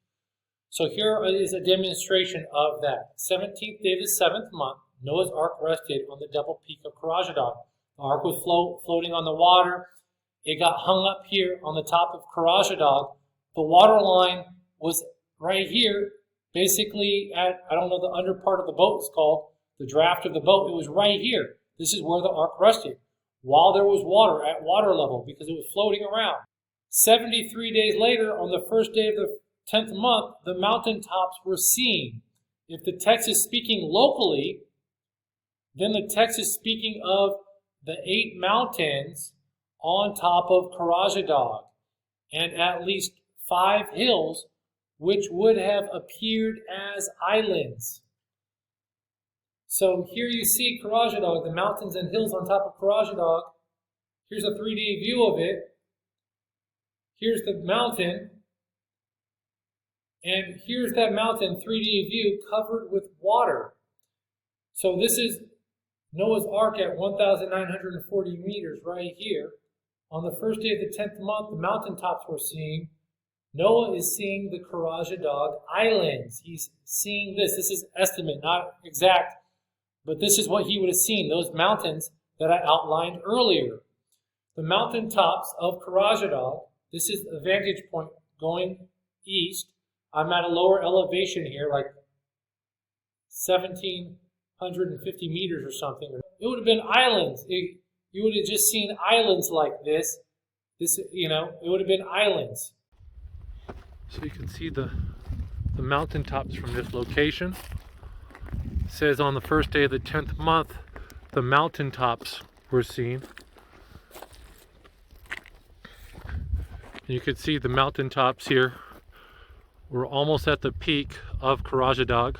So here is a demonstration of that. 17th day of the 7th month, Noah's Ark rested on the double peak of Karacadag. The Ark was floating on the water. It got hung up here on the top of Karacadag. The water line was right here, basically at, I don't know the under part of the boat is called, the draft of the boat. It was right here. This is where the Ark rested, while there was water at water level, because it was floating around. 73 days later, on the first day of the 10th month, the mountain tops were seen. If the text is speaking locally, then the text is speaking of the 8 mountains on top of Karacadag, and at least 5 hills, which would have appeared as islands. So here you see Karacadag, the mountains and hills on top of Karacadag. Here's a 3D view of it. Here's the mountain. And here's that mountain 3D view covered with water. So this is Noah's Ark at 1,940 meters right here. On the first day of the 10th month, the mountaintops were seen. Noah is seeing the Karacadag Islands. He's seeing this. This is estimate, not exact, but this is what he would have seen, those mountains that I outlined earlier. The mountaintops of Karacadag, this is the vantage point going east. I'm at a lower elevation here, like 1,750 meters or something. It would have been islands. You would have just seen islands like this. It would have been islands. So you can see the mountaintops from this location. It says on the first day of the 10th month, the mountaintops were seen. You can see the mountaintops here. We're almost at the peak of Karacadag.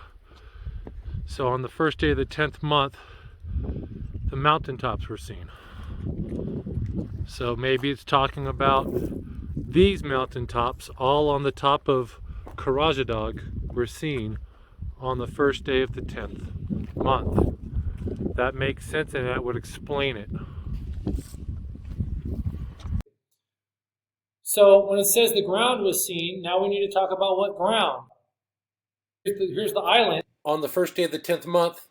So on the first day of the 10th month, the mountaintops were seen. So maybe it's talking about these mountaintops all on the top of Karacadag were seen on the first day of the 10th month. That makes sense, and that would explain it. So when it says the ground was seen, now we need to talk about what ground. Here's the island. On the first day of the 10th month.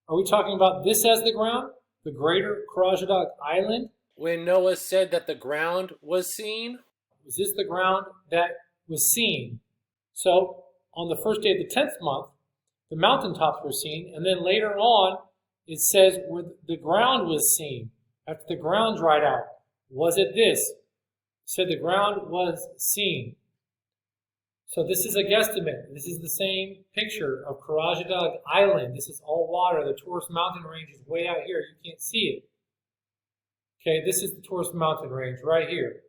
Are we talking about this as the ground? The greater Karacadag Island? When Noah said that the ground was seen? Was this the ground that was seen? So on the first day of the 10th month, the mountaintops were seen, and then later on it says where the ground was seen. After the ground dried out. Was it this? It said the ground was seen. So this is a guesstimate. This is the same picture of Karacadag Island. This is all water. The Taurus mountain range is way out here. You can't see it. Okay, this is the Taurus mountain range right here.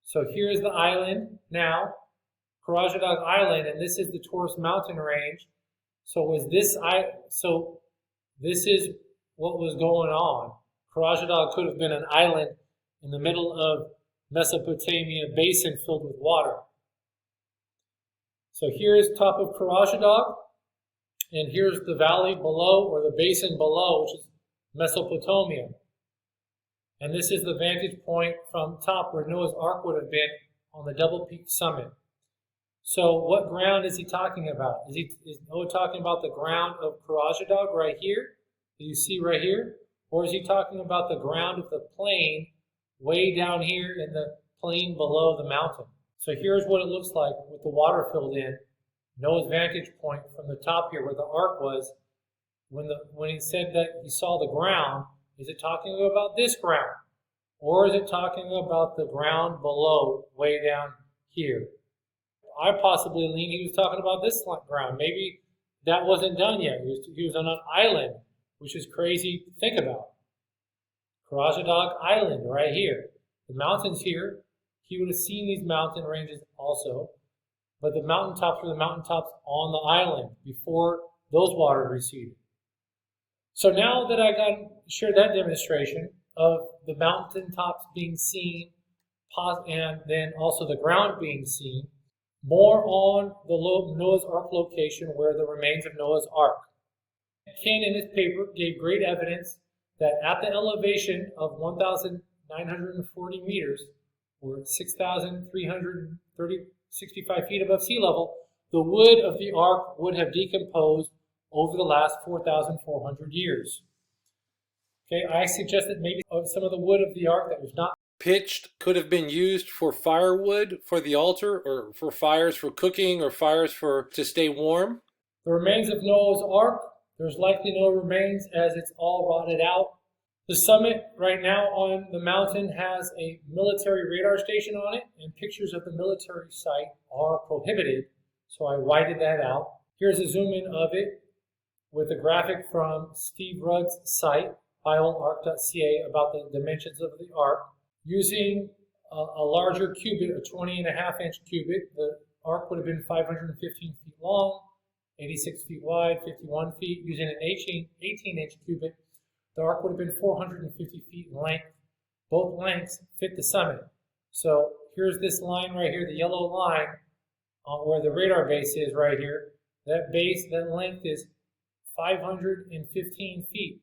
So here is the island now, Karacadag Island, and this is the Taurus mountain range. So this is what was going on. Karacadag could have been an island in the middle of Mesopotamia basin filled with water. So here is top of Karacadag, and here's the valley below, or the basin below, which is Mesopotamia. And this is the vantage point from top where Noah's Ark would have been on the double peak summit. So what ground is he talking about? Is Noah talking about the ground of Karacadag right here, that you see right here? Or is he talking about the ground of the plain way down here in the plain below the mountain? So here's what it looks like with the water filled in. Noah's vantage point from the top here where the ark was, when he said that he saw the ground, is it talking about this ground? Or is it talking about the ground below, way down here? I possibly lean he was talking about this ground. Maybe that wasn't done yet. He was on an island, which is crazy to think about. Karacadag Island right here. The mountains here, he would have seen these mountain ranges also, but the mountaintops were the mountaintops on the island before those waters receded. So now that I shared that demonstration of the mountaintops being seen and then also the ground being seen, more on the Noah's Ark location where the remains of Noah's Ark. Ken in his paper gave great evidence that at the elevation of 1,940 meters, or 6,365 feet above sea level, the wood of the ark would have decomposed over the last 4,400 years. Okay, I suggest that maybe some of the wood of the ark that was not pitched could have been used for firewood for the altar, or for fires for cooking, or fires to stay warm. The remains of Noah's Ark, there's likely no remains as it's all rotted out. The summit right now on the mountain has a military radar station on it, and pictures of the military site are prohibited, so I whited that out. Here's a zoom in of it with a graphic from Steve Rudd's site, HallelwYAH.ca, about the dimensions of the ark. Using a larger cubit, a 20.5-inch cubit, the ark would have been 515 feet long, 86 feet wide, 51 feet. Using an 18-inch cubit, the ark would have been 450 feet in length. Both lengths fit the summit. So here's this line right here, the yellow line, where the radar base is right here. That length is 515 feet.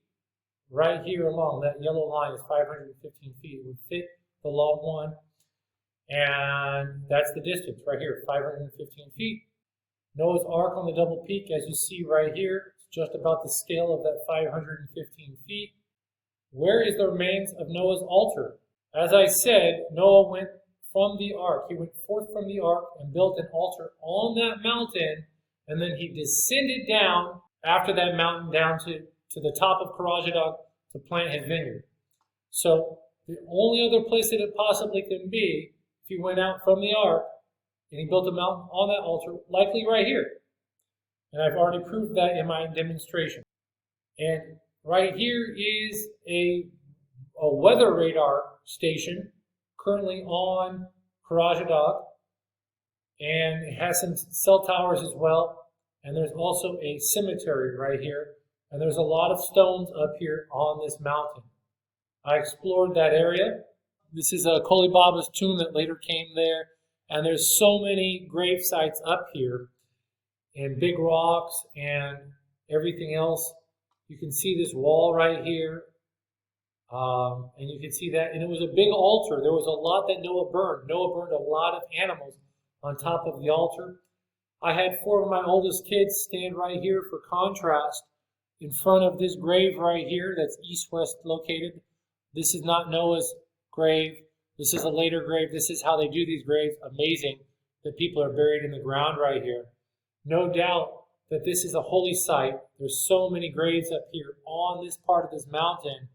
Right here along, that yellow line is 515 feet. It would fit the long one. And that's the distance right here, 515 feet. Noah's Ark on the double peak, as you see right here, is just about the scale of that 515 feet. Where is the remains of Noah's altar? As I said, Noah went from the ark. He went forth from the ark and built an altar on that mountain, and then he descended down after that mountain down to the top of Karacadag to plant his vineyard. So the only other place that it possibly can be, if he went out from the ark and he built a mountain on that altar, likely right here. And I've already proved that in my demonstration. And right here is a weather radar station currently on Karacadag, and it has some cell towers as well. And there's also a cemetery right here. And there's a lot of stones up here on this mountain. I explored that area. This is a Koli Baba's tomb that later came there. And there's so many grave sites up here, and big rocks and everything else. You can see this wall right here. And you can see that. And it was a big altar. There was a lot that Noah burned. Noah burned a lot of animals on top of the altar. I had 4 of my oldest kids stand right here for contrast in front of this grave right here that's east-west located. This is not Noah's grave. This is a later grave. This is how they do these graves. Amazing that people are buried in the ground right here. No doubt that this is a holy site. There's so many graves up here on this part of this mountain.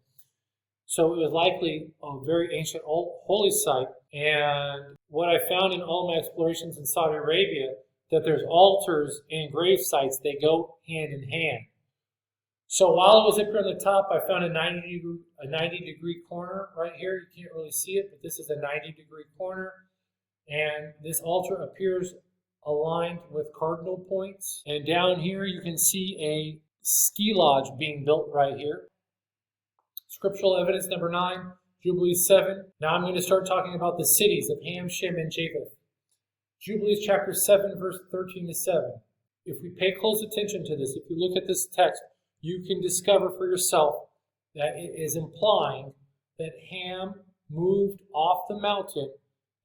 So it was likely a very ancient holy site. And what I found in all my explorations in Saudi Arabia, that there's altars and grave sites. They go hand in hand. So while I was up here on the top, I found a 90-degree corner right here. You can't really see it, but this is a 90-degree corner. And this altar appears aligned with cardinal points. And down here, you can see a ski lodge being built right here. Scriptural evidence number 9, Jubilees 7. Now I'm going to start talking about the cities of Ham, Shem, and Japheth. Jubilees chapter 7, verse 13 to 7. If we pay close attention to this, if you look at this text, you can discover for yourself that it is implying that Ham moved off the mountain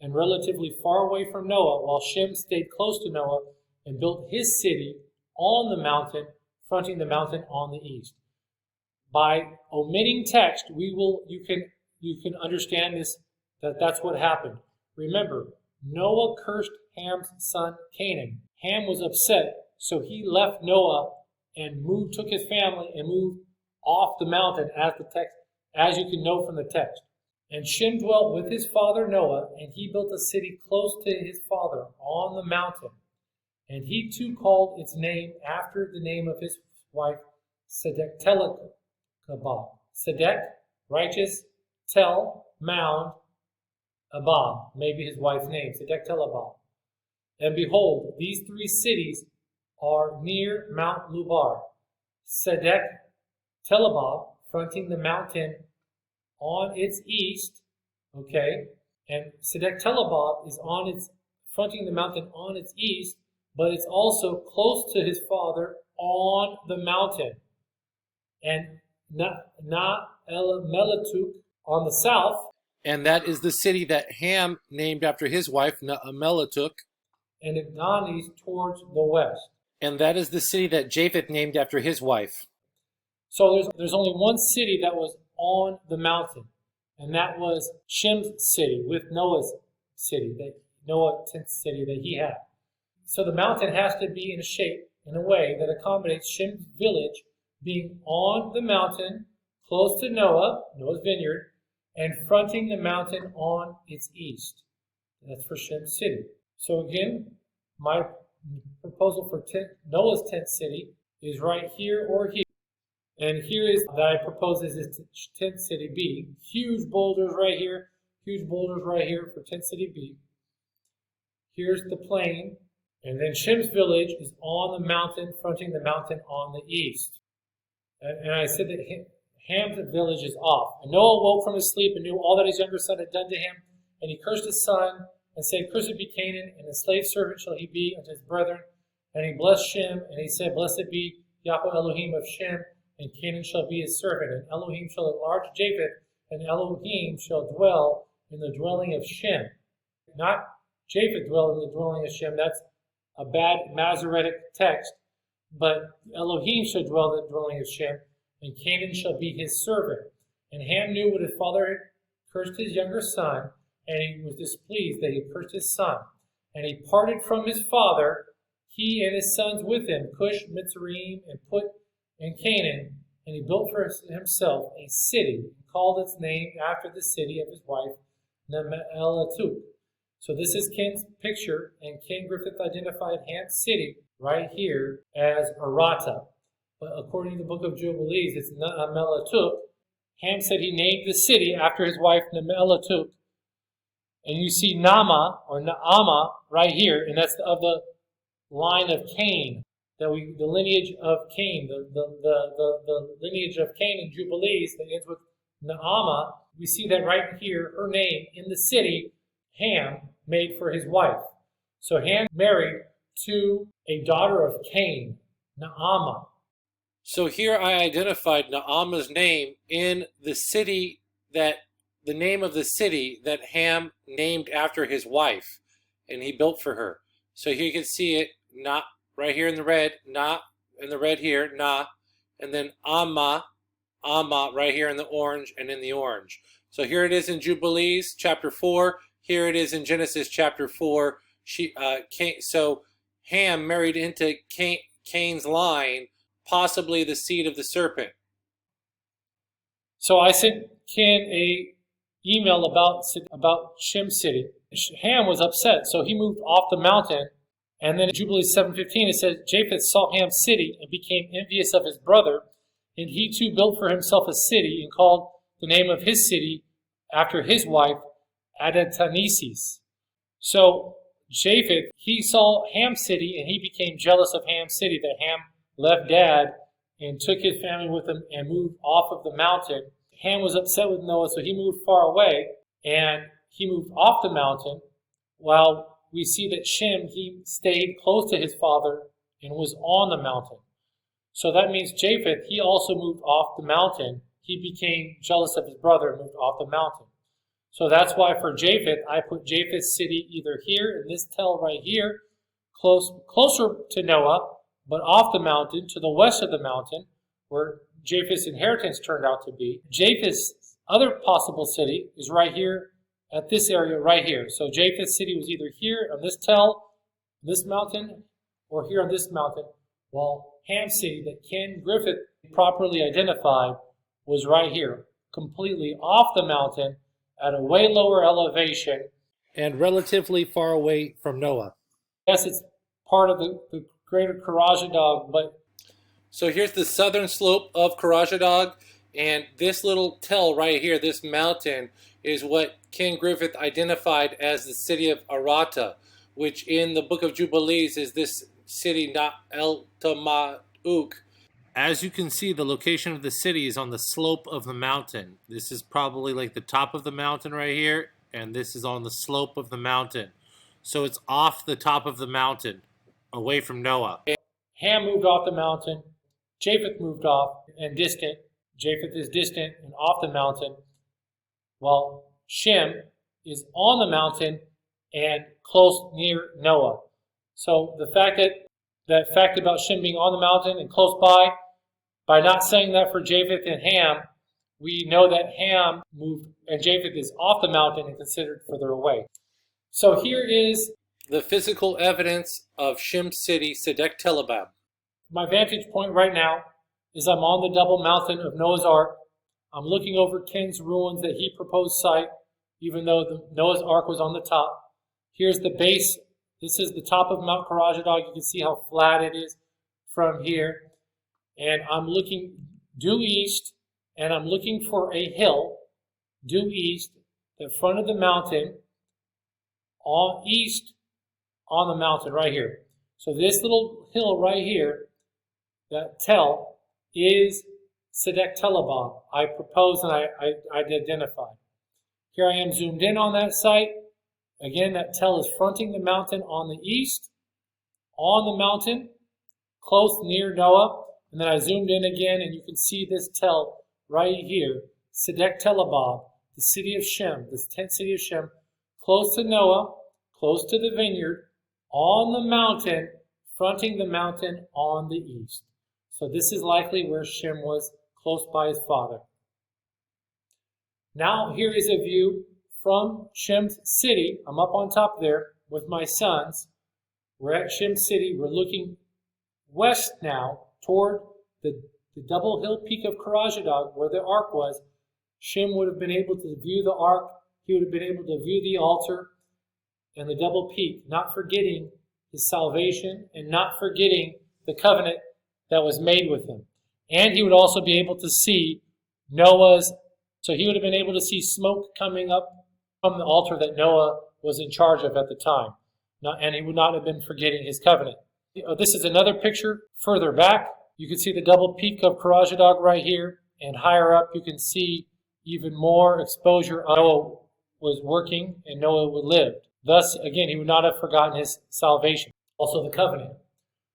and relatively far away from Noah, while Shem stayed close to Noah and built his city on the mountain, fronting the mountain on the east. By omitting text, you can understand this, that's what happened. Remember, Noah cursed Ham's son Canaan. Ham was upset, so he left Noah and took his family and moved off the mountain, as you can know from the text. And Shem dwelt with his father Noah, and he built a city close to his father on the mountain. And he too called its name after the name of his wife, Sedek. Sedek, righteous, Tel, mound, Abab, maybe his wife's name, Sedek Telabab. And behold, these three cities are near Mount Lubar. Sedek Telabab, fronting the mountain on its east, okay, and Sedek Telabab is fronting the mountain on its east, but it's also close to his father on the mountain. And Na-el-Meletuk on the south. And that is the city that Ham named after his wife, Na-el-Meletuk. And Ignanis towards the west. And that is the city that Japheth named after his wife. So there's only one city that was on the mountain, and that was Shem's city with Noah's city, Noah's tent city that he had. So the mountain has to be in a shape, in a way that accommodates Shem's village being on the mountain, close to Noah's vineyard, and fronting the mountain on its east. That's for Shem's city. So again, my proposal for Noah's tent city is right here or here. And here is that I propose is tent city B. Huge boulders right here, huge boulders right here for tent city B. Here's the plain. And then Shem's village is on the mountain, fronting the mountain on the east. And I said that Ham's village is off. And Noah woke from his sleep and knew all that his younger son had done to him. And he cursed his son and said, Cursed be Canaan, and a slave servant shall he be unto his brethren. And he blessed Shem, and he said, Blessed be Yahweh Elohim of Shem, and Canaan shall be his servant. And Elohim shall enlarge Japheth, and Elohim shall dwell in the dwelling of Shem. Not Japheth dwell in the dwelling of Shem. That's a bad Masoretic text. But Elohim shall dwell in the dwelling of Shem, and Canaan shall be his servant. And Ham knew what his father had cursed his younger son, and he was displeased that he had cursed his son. And he parted from his father, he and his sons with him, Cush, Mitzrayim, and Put, and Canaan, and he built for himself a city, and called its name after the city of his wife, Na-el-Meletuk. So this is Ken's picture, and Ken Griffith identified Ham's city right here as Arata. But according to the Book of Jubilees, it's Na-el-Meletuk. Ham said he named the city after his wife, Na-el-Meletuk. And you see Nama, or Naama, right here, and that's of the line of Cain. The lineage of Cain, the lineage of Cain in Jubilees that ends with Naama. We see that right here, her name in the city, Ham made for his wife. So Ham married to a daughter of Cain, Naama. So here I identified Naama's name in the city the name of the city that Ham named after his wife, and he built for her. So here you can see it, not right here in the red, Na in the red here, Na, and then Amma right here in the orange and in the orange. So here it is in Jubilees chapter 4. Here it is in Genesis chapter 4. So Ham married into Cain's line, possibly the seed of the serpent. So I sent Ken a email about Shem's city. Ham was upset, so he moved off the mountain. And then in Jubilees 7:15 it says, Japheth saw Ham's city and became envious of his brother, and he too built for himself a city and called the name of his city after his wife, Adataneses. So Japheth, he saw Ham's city and he became jealous of Ham's city, that Ham left dad and took his family with him and moved off of the mountain. Ham was upset with Noah, so he moved far away, and he moved off the mountain, while we see that Shem, he stayed close to his father and was on the mountain. So that means Japheth, he also moved off the mountain. He became jealous of his brother and moved off the mountain. So that's why for Japheth, I put Japheth's city either here, in this tell right here, closer to Noah, but off the mountain, to the west of the mountain, where Japheth's inheritance turned out to be. Japheth's other possible city is right here at this area right here. So Japheth's city was either here on this tell, this mountain, or here on this mountain, while Ham's city that Ken Griffith properly identified was right here, completely off the mountain at a way lower elevation and relatively far away from Noah. Yes, it's part of the greater Karacadag, but... So here's the southern slope of Karacadag, and this little tell right here, this mountain, is what Ken Griffith identified as the city of Arata, which in the Book of Jubilees is this city, not El Tamauk. As you can see, the location of the city is on the slope of the mountain. This is probably like the top of the mountain right here, and this is on the slope of the mountain. So it's off the top of the mountain, away from Noah. Ham moved off the mountain. Japheth moved off and distant. Japheth is distant and off the mountain, while Shem is on the mountain and close near Noah. So the fact about Shem being on the mountain and close by not saying that for Japheth and Ham, we know that Ham moved and Japheth is off the mountain and considered further away. So here is the physical evidence of Shem's city, Sedek Telabab. My vantage point right now is I'm on the double mountain of Noah's Ark. I'm looking over Ken's ruins that he proposed site, even though the Noah's Ark was on the top. Here's the base. This is the top of Mount Karacadag. You can see how flat it is from here. And I'm looking due east, and I'm looking for a hill due east, the front of the mountain, east on the mountain right here. So this little hill right here, that tell, is Sedek Telabab. I proposed and I identified. Here I am zoomed in on that site. Again, that tell is fronting the mountain on the east, on the mountain, close near Noah. And then I zoomed in again, and you can see this tell right here, Sedek Telabab, the city of Shem, this tent city of Shem, close to Noah, close to the vineyard, on the mountain, fronting the mountain on the east. So this is likely where Shem was, close by his father. Now here is a view from Shem's city. I'm up on top there with my sons. We're at Shem's city. We're looking west now toward the double hill peak of Karacadag, where the ark was. Shem would have been able to view the ark. He would have been able to view the altar and the double peak, not forgetting his salvation and not forgetting the covenant that was made with him. And he would also be able to see so he would have been able to see smoke coming up from the altar that Noah was in charge of at the time. And he would not have been forgetting his covenant. This is another picture further back. You can see the double peak of Karacadag right here. And higher up you can see even more exposure. Noah was working and Noah lived. Thus, again, he would not have forgotten his salvation. Also the covenant.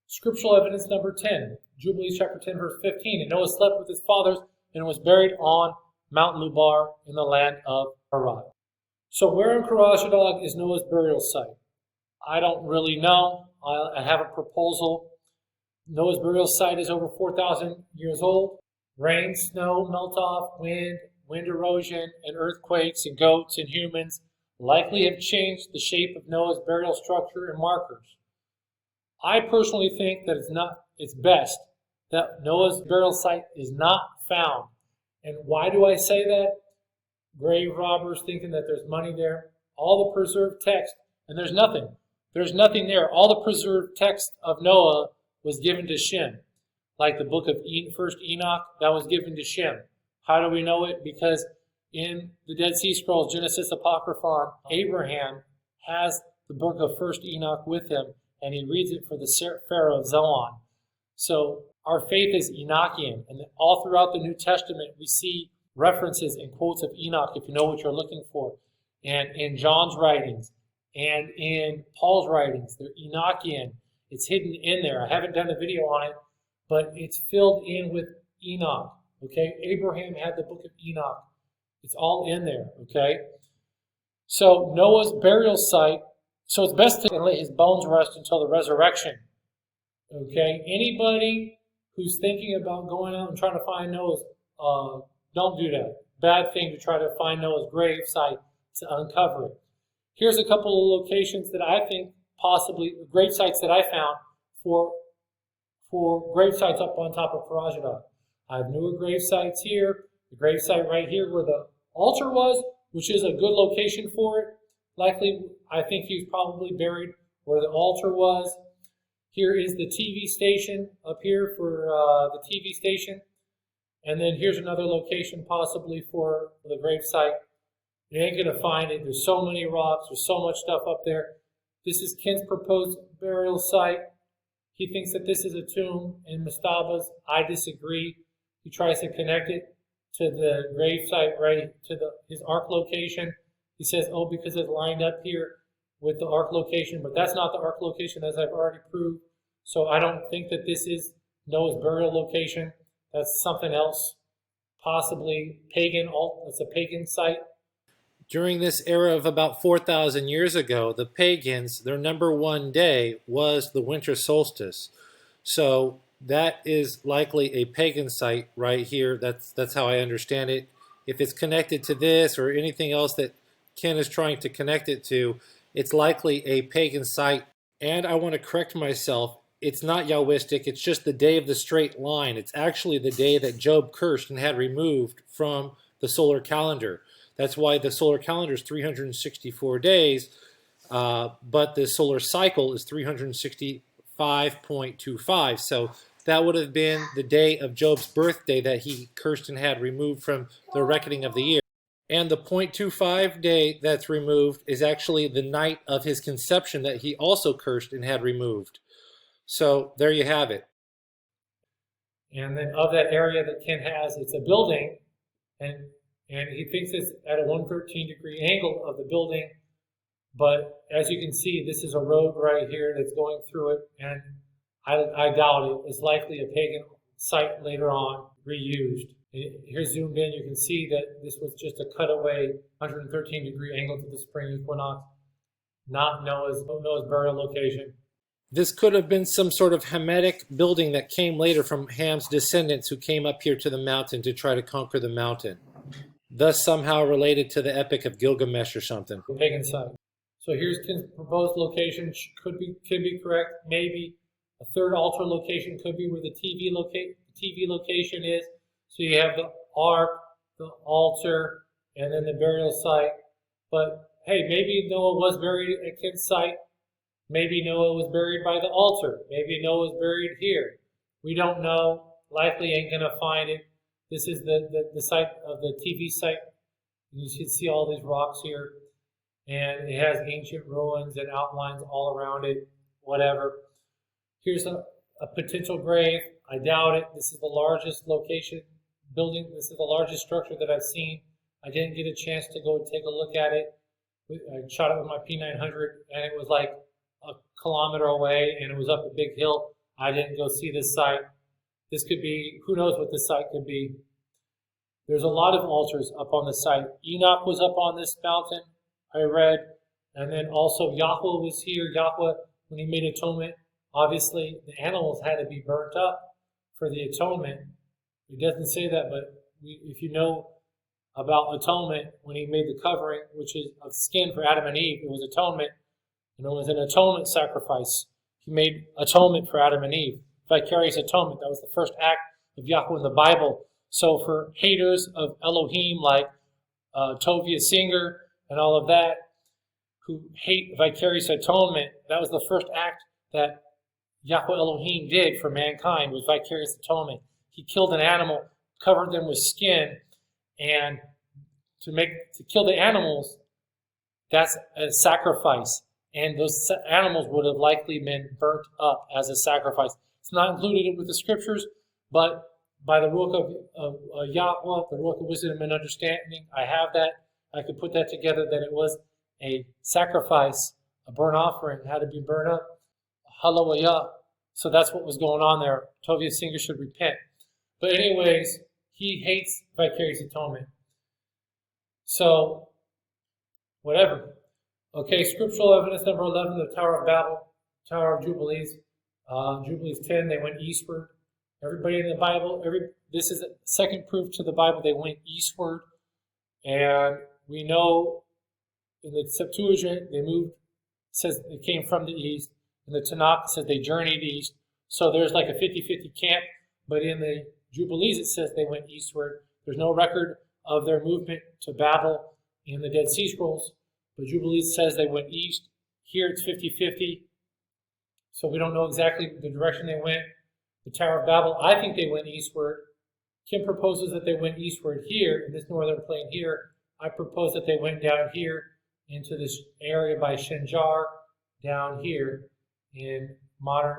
Scriptural evidence number 10. Jubilees chapter 10 verse 15. And Noah slept with his fathers and was buried on Mount Lubar in the land of Haran. So where in Karacadag is Noah's burial site? I don't really know. I have a proposal. Noah's burial site is over 4,000 years old. Rain, snow, melt-off, wind erosion, and earthquakes and goats and humans likely have changed the shape of Noah's burial structure and markers. I personally think that it's best that Noah's burial site is not found. And why do I say that? Grave robbers thinking that there's money there. All the preserved text, and there's nothing. There's nothing there. All the preserved text of Noah was given to Shem. Like the book of First Enoch, that was given to Shem. How do we know it? Because in the Dead Sea Scrolls, Genesis Apocryphon, Abraham has the book of First Enoch with him, and he reads it for the Pharaoh of Zoan. So our faith is Enochian, and all throughout the New Testament we see references and quotes of Enoch, if you know what you're looking for, and in John's writings, and in Paul's writings. They're Enochian. It's hidden in there. I haven't done a video on it, but it's filled in with Enoch. Okay, Abraham had the book of Enoch. It's all in there. Okay, so Noah's burial site. So it's best to let his bones rest until the resurrection. Okay, anybody who's thinking about going out and trying to find Noah's, don't do that. Bad thing to try to find Noah's grave site to uncover it. Here's a couple of locations that I think possibly, grave sites that I found for grave sites up on top of Karacadag. I have newer grave sites here, the grave site right here where the altar was, which is a good location for it. Likely, I think he was probably buried where the altar was. Here is the TV station up here for the TV station. And then here's another location possibly for the grave site. You ain't going to find it. There's so many rocks. There's so much stuff up there. This is Ken's proposed burial site. He thinks that this is a tomb in Mastaba's. I disagree. He tries to connect it to the grave site right to his ark location. He says, oh, because it's lined up here with the ark location, but that's not the ark location, as I've already proved. So I don't think that this is Noah's burial location. That's something else, possibly pagan. It's a pagan site. During this era of about 4,000 years ago, the pagans, their number one day was the winter solstice. So that is likely a pagan site right here. That's how I understand it. If it's connected to this or anything else that Ken is trying to connect it to, it's likely a pagan site. And I want to correct myself. It's not Yahwistic. It's just the day of the straight line. It's actually the day that Job cursed and had removed from the solar calendar. That's why the solar calendar is 364 days, but the solar cycle is 365.25. So that would have been the day of Job's birthday that he cursed and had removed from the reckoning of the year. And the 0.25 day that's removed is actually the night of his conception that he also cursed and had removed. So there you have it. And then of that area that Ken has, it's a building, and he thinks it's at a 113-degree angle of the building. But as you can see, this is a road right here that's going through it, and I doubt it. It's likely a pagan site later on, reused. Here's zoomed in. You can see that this was just a cutaway 113-degree angle to the spring equinox, not Noah's burial location. This could have been some sort of Hamitic building that came later from Ham's descendants who came up here to the mountain to try to conquer the mountain. Thus somehow related to the Epic of Gilgamesh or something. Pagan site. So here's Ken's proposed location. Could be correct. Maybe a third altar location could be where the TV location is. So you have the ark, the altar, and then the burial site. But hey, maybe Noah was buried at Ken's site. Maybe Noah was buried by the altar. Maybe Noah was buried here. We don't know. Likely ain't going to find it. This is the site of the TV site. You can see all these rocks here. And it has ancient ruins and outlines all around it. Whatever. Here's a potential grave. I doubt it. This is the largest location building. This is the largest structure that I've seen. I didn't get a chance to go and take a look at it. I shot it with my P900 and it was like a kilometer away and it was up a big hill. I didn't go see this site. This could be, who knows what this site could be. There's a lot of altars up on the site. Enoch was up on this mountain, I read. And then also Yahweh was here. Yahweh, when he made atonement, obviously the animals had to be burnt up for the atonement. It doesn't say that, but if you know about atonement, when he made the covering, which is of skin for Adam and Eve, it was atonement. And it was an atonement sacrifice. He made atonement for Adam and Eve. Vicarious atonement. That was the first act of Yahweh in the Bible. So for haters of Elohim like Tovia Singer and all of that, who hate vicarious atonement, that was the first act that Yahweh Elohim did for mankind, was vicarious atonement. He killed an animal, covered them with skin, and to kill the animals, that's a sacrifice. And those animals would have likely been burnt up as a sacrifice. It's not included with the scriptures, but by the Book of Yahweh, the Book of Wisdom and Understanding, I have that. I could put that together that it was a sacrifice, a burnt offering, had to be burned up. HallelwYAH. So that's what was going on there. Tovia Singer should repent. But anyways, he hates vicarious atonement. So, whatever. Okay, scriptural evidence number 11, the Tower of Babel, Tower of Jubilees. Jubilees 10, they went eastward. Everybody in the Bible, this is a second proof to the Bible, they went eastward. And we know In the Septuagint, they moved, says it came from the east. In the Tanakh, it says they journeyed east. So there's like a 50-50 camp. But in the Jubilees, it says they went eastward. There's no record of their movement to Babel in the Dead Sea Scrolls. But Jubilees says they went east. Here it's 50-50. So we don't know exactly the direction they went. The Tower of Babel, I think they went eastward. Kim proposes that they went eastward here, in this northern plain here. I propose that they went down here into this area by Shenjar, down here in modern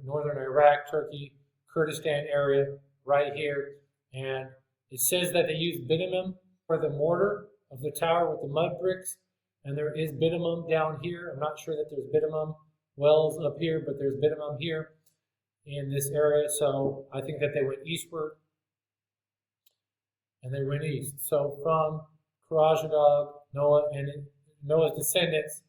northern Iraq, Turkey, Kurdistan area, right here. And it says that they used bitumen for the mortar of the tower with the mud bricks. And there is bitumen down here. I'm not sure that there's bitumen wells up here, but there's bitumen here in this area. So I think that they went eastward. And they went east. So from Karacadag, Noah and Noah's descendants,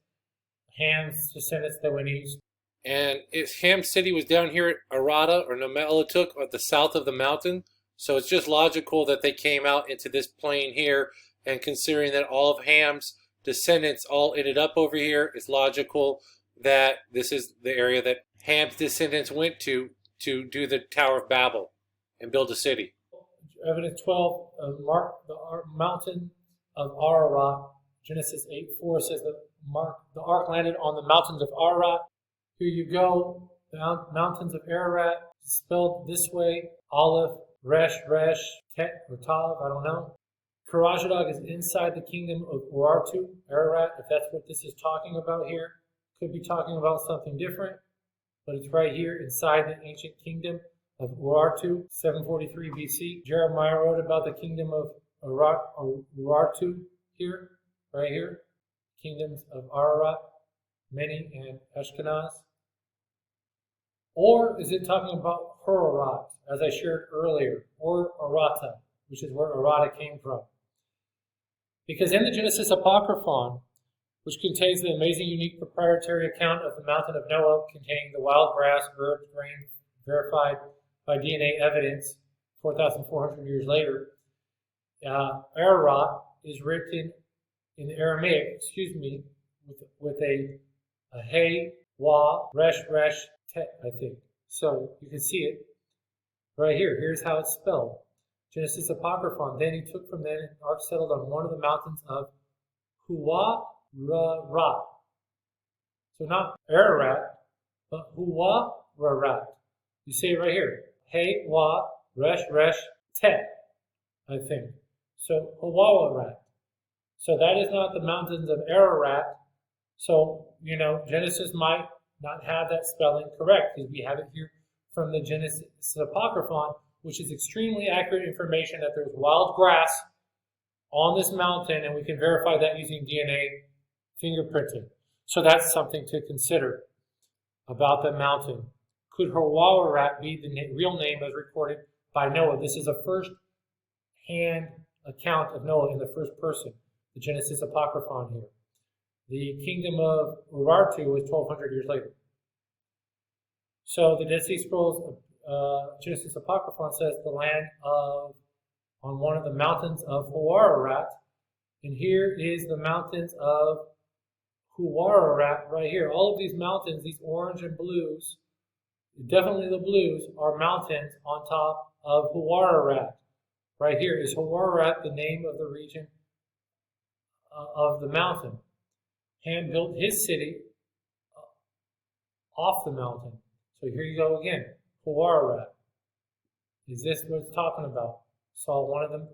Ham's descendants, they went east. And Ham's city was down here at Arada or Namelatuq at the south of the mountain. So it's just logical that they came out into this plain here. And considering that all of Ham's descendants all ended up over here, it's logical that this is the area that Ham's descendants went to do the Tower of Babel and build a city. Evidence 12, mark the mountain of Ararat. Genesis 8:4 says that the ark landed on the mountains of Ararat. Here you go, the mountains of Ararat, spelled this way, Aleph, Resh, Tet, or Tav, I don't know. Karacadag is inside the kingdom of Urartu, Ararat, if that's what this is talking about here. Could be talking about something different, but it's right here inside the ancient kingdom of Urartu, 743 BC. Jeremiah wrote about the kingdom of Urartu here, right here. Kingdoms of Ararat, Meni, and Ashkenaz. Or is it talking about Hurarat, as I shared earlier, or Arata, which is where Arata came from? Because in the Genesis Apocryphon, which contains the amazing, unique, proprietary account of the mountain of Noah, containing the wild grass, herbs, grain, verified by DNA evidence 4,400 years later, Ararat is written in the Aramaic, with a hey, wa, resh, tet, I think. So you can see it right here. Here's how it's spelled. Genesis Apocryphon. Then he took from them, an ark settled on one of the mountains of Huwa-ra-rat. So not Ararat, but Huwa-ra-rat. You see it right here. Hey, wa, resh, tet, I think. So Huwa-ra-rat. So that is not the mountains of Ararat. So, Genesis might not have that spelling correct, because we have it here from the Genesis Apocryphon, which is extremely accurate information that there's wild grass on this mountain, and we can verify that using DNA fingerprinting. So that's something to consider about the mountain. Could HallelwYAH be the real name as recorded by Noah? This is a first-hand account of Noah in the first person, the Genesis Apocryphon here. The kingdom of Urartu was 1,200 years later. So the Dead Sea Scrolls, Genesis Apocryphon says the land on one of the mountains of Huwa-ra-rat. And here is the mountains of Huwa-ra-rat right here. All of these mountains, these orange and blues, definitely the blues, are mountains on top of Huwa-ra-rat. Right here is Huwa-ra-rat, the name of the region of the mountain. Ham built his city off the mountain. So here you go again. Huwa-ra-rat. Is this what it's talking about? Saw one of them,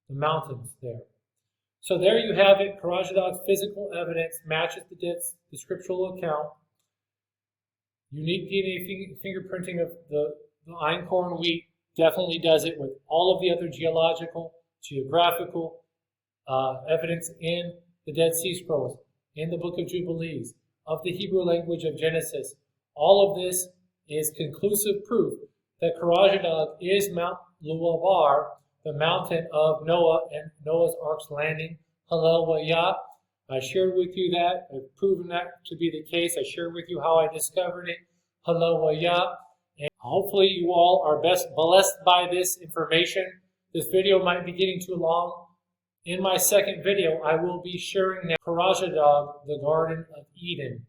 the mountains there. So there you have it. Karacadag's physical evidence matches the scriptural account. Unique DNA fingerprinting of the Einkorn Wheat definitely does it with all of the other geographical evidence in the Dead Sea Scrolls, in the Book of Jubilees, of the Hebrew language of Genesis. All of this is conclusive proof that Karacadag is Mount Lubar, the mountain of Noah and Noah's Ark's landing. HallelwYAH. I shared with you that. I've proven that to be the case. I shared with you how I discovered it. HallelwYAH. And hopefully you all are blessed by this information. This video might be getting too long. In my second video, I will be sharing Karacadag, the Garden of Eden.